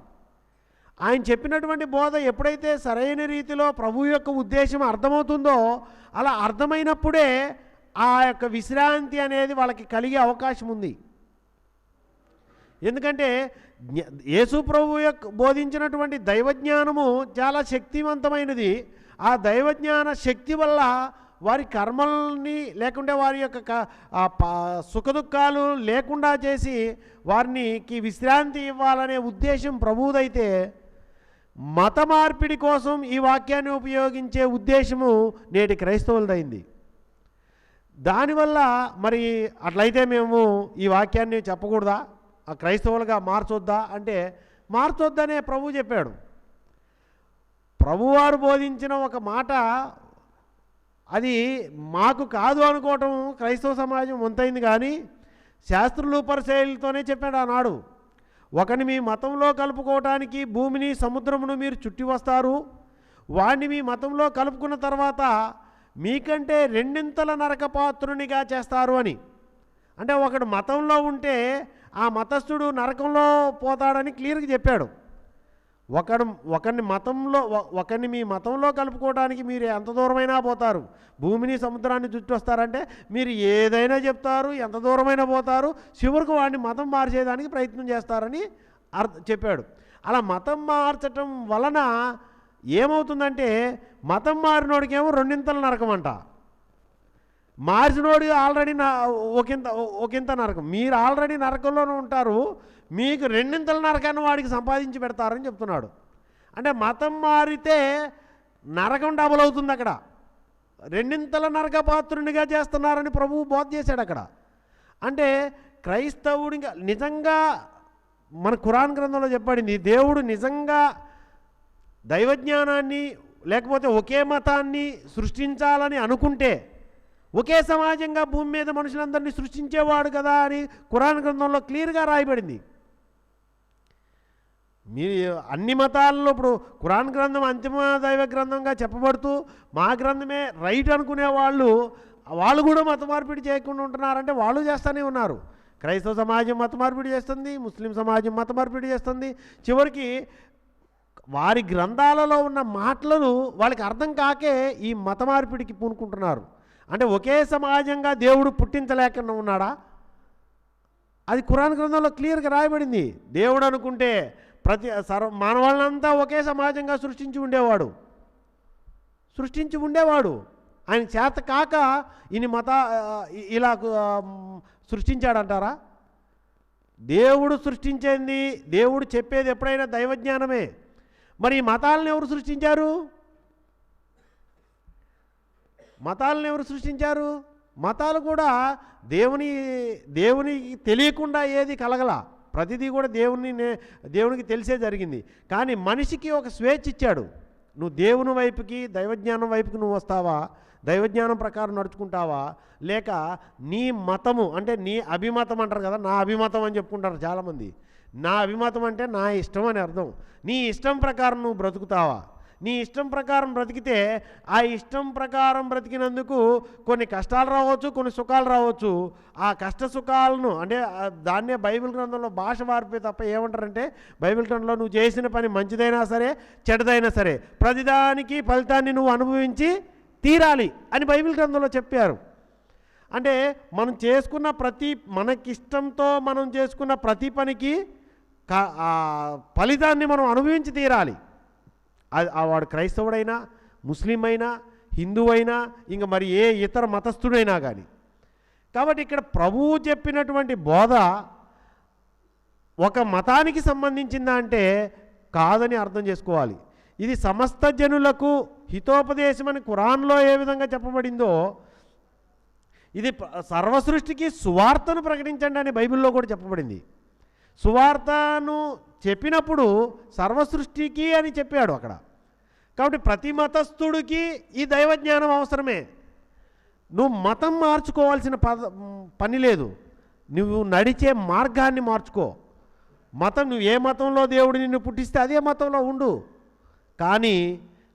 ఆయన చెప్పినటువంటి బోధ ఎప్పుడైతే సరైన రీతిలో ప్రభు యొక్క ఉద్దేశం అర్థమవుతుందో, అలా అర్థమైనప్పుడే ఆ యొక్క విశ్రాంతి అనేది వాళ్ళకి కలిగే అవకాశం ఉంది. ఎందుకంటే యేసు ప్రభు యొక్క బోధించినటువంటి దైవజ్ఞానము చాలా శక్తివంతమైనది. ఆ దైవజ్ఞాన శక్తి వల్ల వారి కర్మల్ని లేకుంటే వారి యొక్క సుఖదుఖాలు లేకుండా చేసి వారికి విశ్రాంతి ఇవ్వాలనే ఉద్దేశం ప్రభువుదైతే, మత మార్పిడి కోసం ఈ వాక్యాన్ని ఉపయోగించే ఉద్దేశము నేటి క్రైస్తవులదైంది. దానివల్ల మరి అట్లయితే మేము ఈ వాక్యాన్ని చెప్పకూడదా, ఆ క్రైస్తవులుగా మార్చొద్దా అంటే మార్చొద్దనే ప్రభు చెప్పాడు. ప్రభువారు బోధించిన ఒక మాట అది మాకు కాదు అనుకోవటం క్రైస్తవ సమాజం వంతైంది. కానీ శాస్త్రులు పరిసయ్యులతోనే చెప్పాడు ఆనాడు, ఒకని మీ మతంలో కలుపుకోవటానికి భూమిని సముద్రమును మీరు చుట్టి వస్తారు, వాడిని మీ మతంలో కలుపుకున్న తర్వాత మీకంటే రెండింతల నరకపాత్రునిగా చేస్తారు అని. అంటే ఒకడు మతంలో ఉంటే ఆ మతస్థుడు నరకంలో పోతాడని క్లియర్గా చెప్పాడు. ఒకరిని మీ మతంలో కలుపుకోవడానికి మీరు ఎంత దూరమైనా పోతారు, భూమిని సముద్రాన్ని చుట్టి వస్తారంటే మీరు ఏదైనా చెప్తారు, ఎంత దూరమైనా పోతారు, చివరికి వాడిని మతం మార్చేయడానికి ప్రయత్నం చేస్తారని చెప్పాడు. అలా మతం మార్చటం వలన ఏమవుతుందంటే, మతం మారినోడికేమో రెండింతల నరకం అంట, మార్చినోడు ఆల్రెడీ ఒకంత నరకం. మీరు ఆల్రెడీ నరకంలోనే ఉంటారు, మీకు రెండింతల నరకాన్ని వాడికి సంపాదించి పెడతారని చెప్తున్నాడు. అంటే మతం మారితే నరకం డబుల్ అవుతుంది. అక్కడ రెండింతల నరకపాత్రునిగా చేస్తున్నారని ప్రభువు బోధ చేశాడు అక్కడ. అంటే క్రైస్తవుడిగా నిజంగా మన ఖురాన్ గ్రంథంలో చెప్పబడింది, దేవుడు నిజంగా దైవజ్ఞానాన్ని లేకపోతే ఒకే మతాన్ని సృష్టించాలని అనుకుంటే ఒకే సమాజంగా భూమి మీద మనుషులందరినీ సృష్టించేవాడు కదా అని ఖురాన్ గ్రంథంలో క్లియర్గా రాయబడింది. మీరు అన్ని మతాల్లో ఇప్పుడు ఖురాన్ గ్రంథం అంతిమ దైవ గ్రంథంగా చెప్పబడుతూ మా గ్రంథమే రైట్ అనుకునే వాళ్ళు కూడా మత మార్పిడి చేయకుండా ఉంటున్నారంటే వాళ్ళు చేస్తూనే ఉన్నారు. క్రైస్తవ సమాజం మత మార్పిడి చేస్తుంది, ముస్లిం సమాజం మత మార్పిడి చేస్తుంది, చివరికి వారి గ్రంథాలలో ఉన్న మాటలను వాళ్ళకి అర్థం కాకే ఈ మత మార్పిడికి పూనుకుంటున్నారు. అంటే ఒకే సమాజంగా దేవుడు పుట్టించలేకుండా ఉన్నాడా? అది ఖురాన్ గ్రంథంలో క్లియర్గా రాయబడింది. దేవుడు అనుకుంటే మానవాళ్ళంతా ఒకే సమాజంగా సృష్టించి ఉండేవాడు. ఆయన చేత కాక ఇలా సృష్టించాడంటారా? దేవుడు సృష్టించేది, దేవుడు చెప్పేది ఎప్పుడైనా దైవజ్ఞానమే. మరి ఈ మతాలను ఎవరు సృష్టించారు? మతాలు కూడా దేవునికి తెలియకుండా ఏది కలగల. ప్రతిదీ కూడా దేవునికి తెలిసే జరిగింది. కానీ మనిషికి ఒక స్వేచ్ఛ ఇచ్చాడు. నువ్వు దేవుని వైపుకి, దైవజ్ఞానం వైపుకి నువ్వు వస్తావా, దైవజ్ఞానం ప్రకారం నడుచుకుంటావా, లేక నీ మతము అంటే నీ అభిమతం అంటారు కదా, నా అభిమతం అని చెప్పుకుంటారు చాలామంది. నా అభిమతం అంటే నా ఇష్టం అని అర్థం. నీ ఇష్టం ప్రకారం నువ్వు బ్రతుకుతావా? నీ ఇష్టం ప్రకారం బ్రతికితే ఆ ఇష్టం ప్రకారం బ్రతికినందుకు కొన్ని కష్టాలు రావచ్చు, కొన్ని సుఖాలు రావచ్చు. ఆ కష్ట సుఖాలను అంటే దాన్నే బైబిల్ గ్రంథంలో భాష వారిపోయి తప్ప ఏమంటారంటే, బైబిల్ గ్రంథంలో నువ్వు చేసిన పని మంచిదైనా సరే చెడ్డదైనా సరే ప్రతిదానికి ఫలితాన్ని నువ్వు అనుభవించి తీరాలి అని బైబిల్ గ్రంథంలో చెప్పారు. అంటే మనం చేసుకున్న మనకిష్టంతో మనం చేసుకున్న ప్రతి పనికి ఫలితాన్ని మనం అనుభవించి తీరాలి. వాడు క్రైస్తవుడైనా, ముస్లిం అయినా, హిందువైనా, ఇంకా మరి ఏ ఇతర మతస్థుడైనా కానీ. కాబట్టి ఇక్కడ ప్రభువు చెప్పినటువంటి బోధ ఒక మతానికి సంబంధించిందా అంటే కాదని అర్థం చేసుకోవాలి. ఇది సమస్త జనులకు హితోపదేశమని ఖురాన్లో ఏ విధంగా చెప్పబడిందో, ఇది సర్వసృష్టికి సువార్తను ప్రకటించండి అని బైబిల్లో కూడా చెప్పబడింది. సువార్తను చెప్పినప్పుడు సర్వసృష్టికి అని చెప్పాడు అక్కడ. కాబట్టి ప్రతి మతస్థుడికి ఈ దైవజ్ఞానం అవసరమే. నువ్వు మతం మార్చుకోవాల్సిన పని లేదు. నువ్వు నడిచే మార్గాన్ని మార్చుకో. నువ్వు ఏ మతంలో దేవుడు నిన్ను పుట్టిస్తే అదే మతంలో ఉండు. కానీ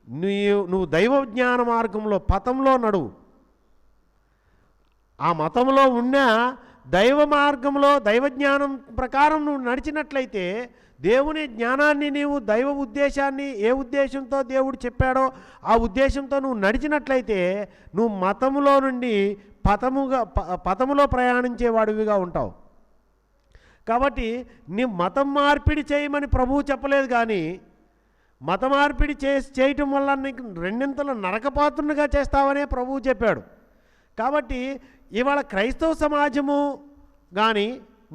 నువ్వు దైవజ్ఞాన మార్గంలో పథంలో నడువు. ఆ మతంలో ఉన్న దైవ మార్గంలో దైవజ్ఞానం ప్రకారం నువ్వు నడిచినట్లయితే దేవుని జ్ఞానాన్ని, నీవు దైవ ఉద్దేశాన్ని, ఏ ఉద్దేశంతో దేవుడు చెప్పాడో ఆ ఉద్దేశంతో నువ్వు నడిచినట్లయితే నువ్వు మతములో నుండి పథములో ప్రయాణించేవాడివిగా ఉంటావు. కాబట్టి నీ మతం మార్పిడి చేయమని ప్రభువు చెప్పలేదు. కానీ మత మార్పిడి చేయటం వల్ల నీకు రెండింతల నరకపాత్రునిగా చేస్తావనే ప్రభువు చెప్పాడు. కాబట్టి ఇవాళ క్రైస్తవ సమాజము కానీ,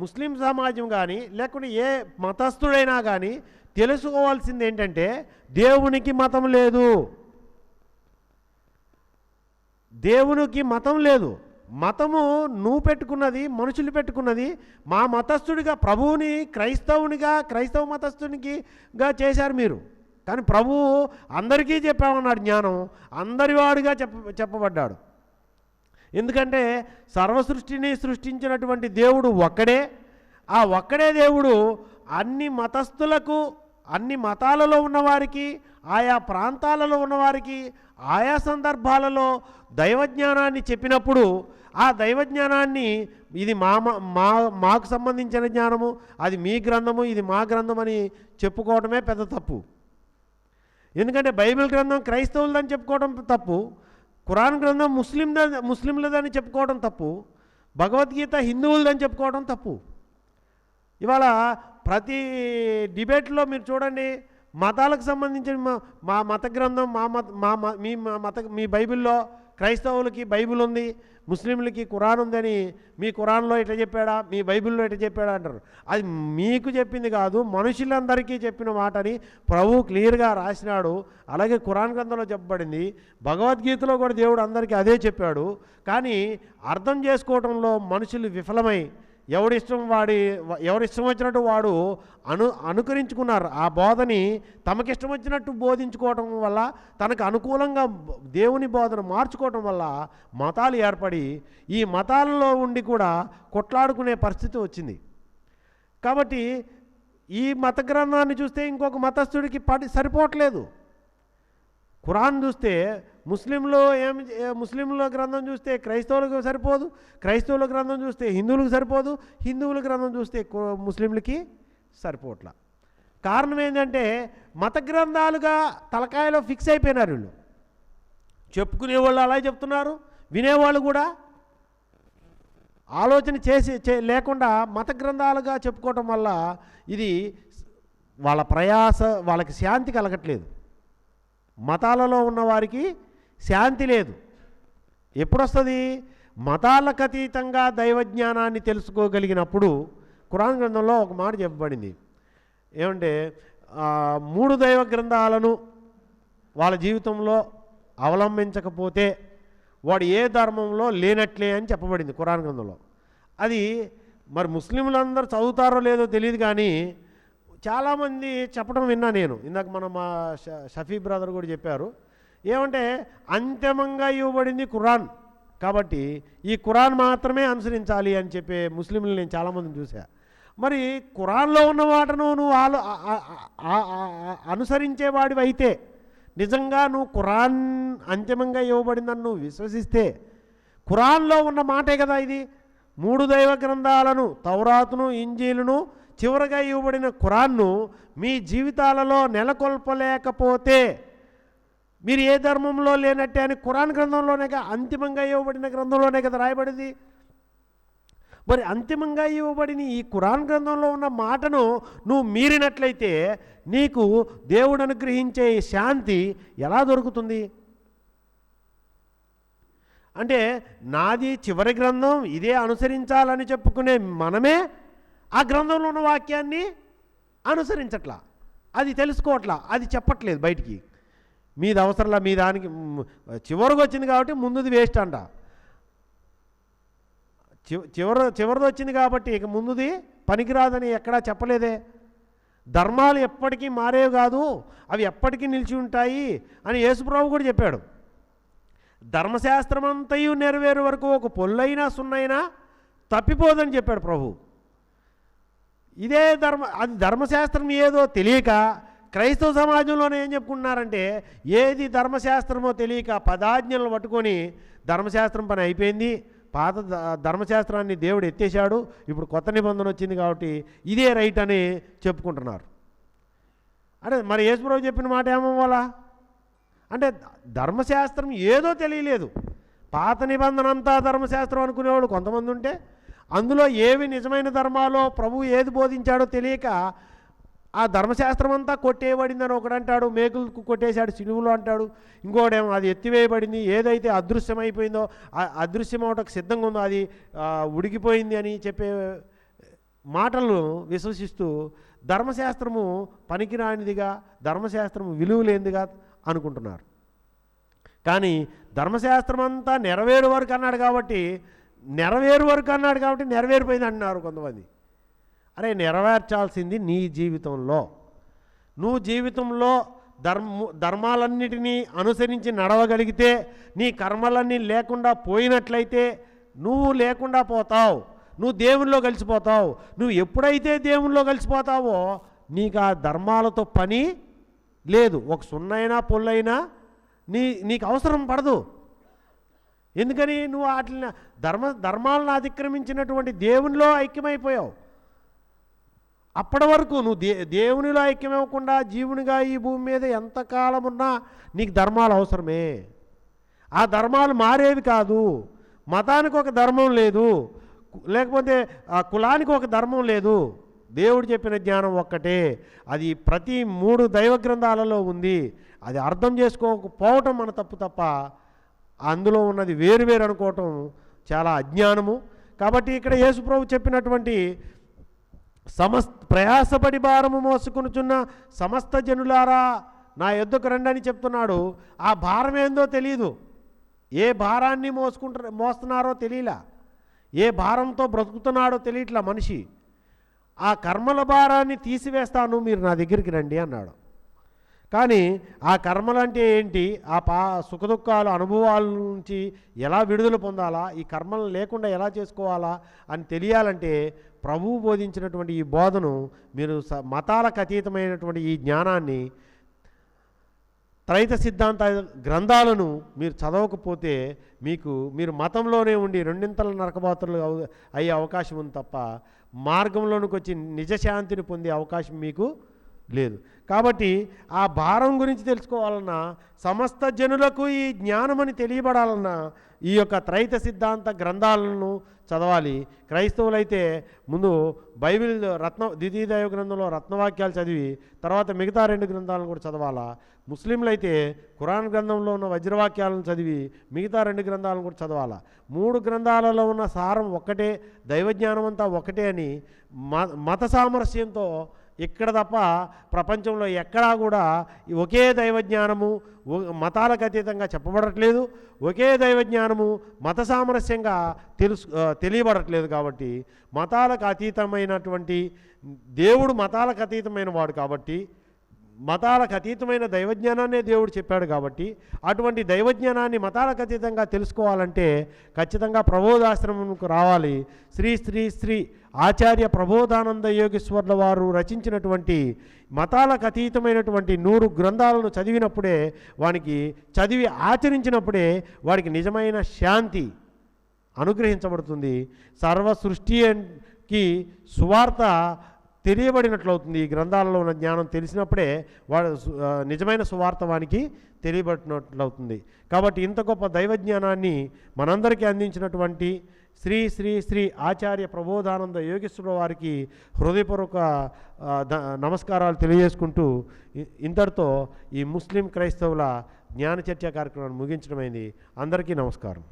ముస్లిం సమాజం కానీ, లేకుంటే ఏ మతస్థుడైనా కానీ తెలుసుకోవాల్సింది ఏంటంటే దేవునికి మతం లేదు. దేవునికి మతం లేదు. మతము నువ్వు పెట్టుకున్నది, మనుషులు పెట్టుకున్నది. మా మతస్థుడిగా ప్రభువుని క్రైస్తవ మతస్థునికిగా చేశారు మీరు. కానీ ప్రభువు అందరికీ చెప్పామన్నాడు జ్ఞానం, అందరివాడిగా చెప్పబడ్డాడు. ఎందుకంటే సర్వసృష్టిని సృష్టించినటువంటి దేవుడు ఒక్కడే. ఆ ఒక్కడే దేవుడు అన్ని మతస్థులకు, అన్ని మతాలలో ఉన్నవారికి, ఆయా ప్రాంతాలలో ఉన్నవారికి ఆయా సందర్భాలలో దైవజ్ఞానాన్ని చెప్పినప్పుడు ఆ దైవజ్ఞానాన్ని ఇది మాకు సంబంధించిన జ్ఞానము, అది మీ గ్రంథము, ఇది మా గ్రంథం అని చెప్పుకోవడమే పెద్ద తప్పు. ఎందుకంటే బైబిల్ గ్రంథం క్రైస్తవులదని చెప్పుకోవడం తప్పు, ఖురాన్ గ్రంథం ముస్లింలదని చెప్పుకోవడం తప్పు, భగవద్గీత హిందువులదని చెప్పుకోవడం తప్పు. ఇవాళ ప్రతి డిబేట్లో మీరు చూడండి, మతాలకు సంబంధించిన మా మత గ్రంథం మీ బైబిల్లో క్రైస్తవులకి బైబిల్ ఉంది, ముస్లింలకి ఖురాన్ ఉందని మీ ఖురాన్లో ఎట్లా చెప్పాడా, మీ బైబిల్లో ఎట్లా చెప్పాడా అంటారు. అది మీకు చెప్పింది కాదు, మనుషులందరికీ చెప్పిన మాటని ప్రభువు క్లియర్గా రాసినాడు. అలాగే ఖురాన్ గ్రంథంలో చెప్పబడింది, భగవద్గీతలో కూడా దేవుడు అందరికీ అదే చెప్పాడు. కానీ అర్థం చేసుకోవడంలో మనుషులు విఫలమై ఎవరిష్టం వచ్చినట్టు వాడు అనుకరించుకున్నారు. ఆ బోధని తమకిష్టం వచ్చినట్టు బోధించుకోవటం వల్ల, తనకు అనుకూలంగా దేవుని బోధన మార్చుకోవటం వల్ల మతాలు ఏర్పడి ఈ మతాలలో ఉండి కూడా కొట్లాడుకునే పరిస్థితి వచ్చింది. కాబట్టి ఈ మత గ్రంథాన్ని చూస్తే ఇంకొక మతస్థుడికి సరిపోవట్లేదు. ఖురాన్ చూస్తే ముస్లింల గ్రంథం చూస్తే క్రైస్తవులకు సరిపోదు, క్రైస్తవుల గ్రంథం చూస్తే హిందువులకు సరిపోదు, హిందువుల గ్రంథం చూస్తే ముస్లింలకి సరిపోవట్లా. కారణం ఏంటంటే మత గ్రంథాలుగా తలకాయలో ఫిక్స్ అయిపోయినారు వీళ్ళు. చెప్పుకునేవాళ్ళు అలా చెప్తున్నారు, వినేవాళ్ళు కూడా ఆలోచన లేకుండా మత గ్రంథాలుగా చెప్పుకోవటం వల్ల ఇది వాళ్ళ ప్రయాస, వాళ్ళకి శాంతి కలగట్లేదు. మతాలలో ఉన్న వారికి శాంతి లేదు. ఎప్పుడొస్తుంది? మతాలకు అతీతంగా దైవజ్ఞానాన్ని తెలుసుకోగలిగినప్పుడు. ఖురాన్ గ్రంథంలో ఒక మాట చెప్పబడింది ఏమంటే 3 దైవ గ్రంథాలను వాళ్ళ జీవితంలో అవలంబించకపోతే వాడు ఏ ధర్మంలో లేనట్లే అని చెప్పబడింది ఖురాన్ గ్రంథంలో. అది మరి ముస్లింలందరూ చదువుతారో లేదో తెలియదు, కానీ చాలామంది చెప్పడం విన్నా నేను. ఇందాక మా షఫీ బ్రదర్ కూడా చెప్పారు ఏమంటే అంతిమంగా ఇవ్వబడింది ఖురాన్ కాబట్టి ఈ ఖురాన్ మాత్రమే అనుసరించాలి అని చెప్పే ముస్లింలు నేను చాలామందిని చూసా. మరి ఖురాన్లో ఉన్న వాటను నువ్వు అనుసరించేవాడివి అయితే, నిజంగా నువ్వు ఖురాన్ అంతిమంగా ఇవ్వబడిందని నువ్వు విశ్వసిస్తే, ఖురాన్లో ఉన్న మాటే కదా ఇది. 3 దైవ గ్రంథాలను, తౌరాతును, ఇంజీలును, చివరగా ఇవ్వబడిన ఖురాన్ను మీ జీవితాలలో నెలకొల్పలేకపోతే మీరు ఏ ధర్మంలో లేనట్టే అని ఖురాన్ గ్రంథంలోనే అంతిమంగా ఇవ్వబడిన గ్రంథంలోనే కదా రాయబడింది. మరి అంతిమంగా ఇవ్వబడిన ఈ ఖురాన్ గ్రంథంలో ఉన్న మాటను నువ్వు మీరినట్లయితే నీకు దేవుడు అనుగ్రహించే శాంతి ఎలా దొరుకుతుంది? అంటే నాది చివరి గ్రంథం, ఇదే అనుసరించాలని చెప్పుకునే మనమే ఆ గ్రంథంలో ఉన్న వాక్యాన్ని అనుసరించట్లా, అది తెలుసుకోవట్లా, అది చెప్పట్లేదు బయటికి. మీది అవసరంలా, మీ దానికి చివరికి వచ్చింది కాబట్టి ముందుది వేస్ట్ అంట. చివరిది వచ్చింది కాబట్టి ఇక ముందుది పనికిరాదని ఎక్కడా చెప్పలేదే. ధర్మాలు ఎప్పటికీ మారేవి కాదు, అవి ఎప్పటికీ నిలిచి ఉంటాయి అని యేసుప్రభు కూడా చెప్పాడు. ధర్మశాస్త్రం అంతయు నెరవేరు వరకు ఒక పొల్లైనా సున్నైనా తప్పిపోదని చెప్పాడు ప్రభు. ఇదే అది ధర్మశాస్త్రం ఏదో తెలియక క్రైస్తవ సమాజంలోనే ఏం చెప్పుకుంటున్నారంటే ఏది ధర్మశాస్త్రమో తెలియక పదాజ్ఞలను పట్టుకొని ధర్మశాస్త్రం పని అయిపోయింది, పాత ధర్మశాస్త్రాన్ని దేవుడు ఎత్తేసాడు, ఇప్పుడు కొత్త నిబంధన వచ్చింది కాబట్టి ఇదే రైట్ అని చెప్పుకుంటున్నారు. అంటే మరి యేసుప్రభు చెప్పిన మాట ఏమవ్వాలా? అంటే ధర్మశాస్త్రం ఏదో తెలియలేదు, పాత నిబంధన అంతా ధర్మశాస్త్రం అనుకునేవాడు కొంతమంది ఉంటే, అందులో ఏవి నిజమైన ధర్మాలో ప్రభు ఏది బోధించాడో తెలియక ఆ ధర్మశాస్త్రం అంతా కొట్టేయబడిందని ఒకడు అంటాడు, మేకులకు కొట్టేశాడు సిలువులో అంటాడు, ఇంకోడేమో అది ఎత్తివేయబడింది, ఏదైతే అదృశ్యమైపోయిందో అదృశ్యం అవటకు సిద్ధంగా ఉందో అది ఉడికిపోయింది అని చెప్పే మాటలను విశ్వసిస్తూ ధర్మశాస్త్రము పనికిరానిదిగా, ధర్మశాస్త్రము విలువలేనిదిగా అనుకుంటున్నారు. కానీ ధర్మశాస్త్రం అంతా నెరవేరు వరకు అన్నాడు కాబట్టి నెరవేరిపోయింది అంటున్నారు కొంతమంది. అరే, నెరవేర్చాల్సింది నీ జీవితంలో. నువ్వు జీవితంలో ధర్మాలన్నిటినీ అనుసరించి నడవగలిగితే, నీ కర్మలన్నీ లేకుండా పోయినట్లయితే నువ్వు లేకుండా పోతావు, నువ్వు దేవునిలో కలిసిపోతావు. నువ్వు ఎప్పుడైతే దేవునిలో కలిసిపోతావో నీకు ఆ ధర్మాలతో పని లేదు. ఒక సున్నైనా పొల్లైనా నీకు అవసరం పడదు. ఎందుకని? నువ్వు వాటిని ధర్మాలను అతిక్రమించినటువంటి దేవునిలో ఐక్యమైపోయావు. అప్పటి వరకు నువ్వు దేవునిలో ఐక్యమవ్వకుండా జీవునిగా ఈ భూమి మీద ఎంతకాలం ఉన్నా నీకు ధర్మాలు అవసరమే. ఆ ధర్మాలు మారేవి కాదు. మతానికి ఒక ధర్మం లేదు, లేకపోతే ఆ కులానికి ఒక ధర్మం లేదు. దేవుడు చెప్పిన జ్ఞానం ఒక్కటే, అది ప్రతి 3 దైవ గ్రంథాలలో ఉంది. అది అర్థం చేసుకోకపోవటం మన తప్ప అందులో ఉన్నది వేరు అనుకోవటం చాలా అజ్ఞానము. కాబట్టి ఇక్కడ యేసుప్రభు చెప్పినటువంటి ప్రయాసపడి భారము మోసుకొనుచున్న సమస్త జనులారా నా యొద్దకు రండి అని చెప్తున్నాడు. ఆ భారం ఏందో తెలియదు, ఏ భారాన్ని మోస్తున్నారో తెలియలా, ఏ భారంతో బ్రతుకుతున్నాడో తెలియట్లా మనిషి. ఆ కర్మల భారాన్ని తీసివేస్తాను, మీరు నా దగ్గరికి రండి అన్నాడు. కానీ ఆ కర్మలంటే ఏంటి, ఆ సుఖదుఖాలు అనుభవాల నుంచి ఎలా విడుదల పొందాలా, ఈ కర్మలు లేకుండా ఎలా చేసుకోవాలా అని తెలియాలంటే ప్రభువు బోధించినటువంటి ఈ బోధను మీరు మతాలకు అతీతమైనటువంటి ఈ జ్ఞానాన్ని, త్రైత సిద్ధాంత గ్రంథాలను మీరు చదవకపోతే మీరు మతంలోనే ఉండి రెండింతల నరకబాతులు అయ్యే అవకాశం ఉంది తప్ప మార్గంలోనికి వచ్చి నిజశాంతిని పొందే అవకాశం మీకు లేదు. కాబట్టి ఆ భారం గురించి తెలుసుకోవాలన్నా, సమస్త జనులకు ఈ జ్ఞానమని తెలియబడాలన్నా ఈ యొక్క త్రైత సిద్ధాంత గ్రంథాలను చదవాలి. క్రైస్తవులైతే ముందు బైబిల్ ద్వితీయ దైవ గ్రంథంలో రత్నవాక్యాలు చదివి తర్వాత మిగతా 2 గ్రంథాలను కూడా చదవాలా. ముస్లింలైతే ఖురాన్ గ్రంథంలో ఉన్న వజ్రవాక్యాలను చదివి మిగతా 2 గ్రంథాలను కూడా చదవాలా. 3 గ్రంథాలలో ఉన్న సారం ఒక్కటే, దైవజ్ఞానం అంతా ఒకటే అని మత సామరస్యంతో ఇక్కడ తప్ప ప్రపంచంలో ఎక్కడా కూడా ఒకే దైవజ్ఞానము మతాలకు అతీతంగా చెప్పబడట్లేదు. ఒకే దైవజ్ఞానము మత సామరస్యంగా తెలియబడట్లేదు. కాబట్టి మతాలకు అతీతమైనటువంటి దేవుడు మతాలకు అతీతమైన వాడు కాబట్టి, మతాలకు అతీతమైన దైవజ్ఞానాన్నే దేవుడు చెప్పాడు కాబట్టి, అటువంటి దైవజ్ఞానాన్ని మతాలకు అతీతంగా తెలుసుకోవాలంటే ఖచ్చితంగా ప్రబోధాశ్రమంకు రావాలి. శ్రీ శ్రీ శ్రీ ఆచార్య ప్రబోధానంద యోగేశ్వర్ల వారు రచించినటువంటి మతాలకు అతీతమైనటువంటి 100 గ్రంథాలను చదివినప్పుడే, వానికి చదివి ఆచరించినప్పుడే వాడికి నిజమైన శాంతి అనుగ్రహించబడుతుంది. సర్వ సృష్టికి సువార్త తెలియబడినట్లవుతుంది. ఈ గ్రంథాలలో ఉన్న జ్ఞానం తెలిసినప్పుడే వాడు నిజమైన సువార్త వానికి తెలియబడినట్లవుతుంది. కాబట్టి ఇంత గొప్ప దైవజ్ఞానాన్ని మనందరికీ అందించినటువంటి శ్రీ శ్రీ శ్రీ ఆచార్య ప్రబోధానంద యోగేశ్వర వారికి హృదయపూర్వక నమస్కారాలు తెలియజేసుకుంటూ ఇంతటితో ఈ ముస్లిం క్రైస్తవుల జ్ఞాన చర్చా కార్యక్రమాన్ని ముగించడమైంది. అందరికీ నమస్కారం.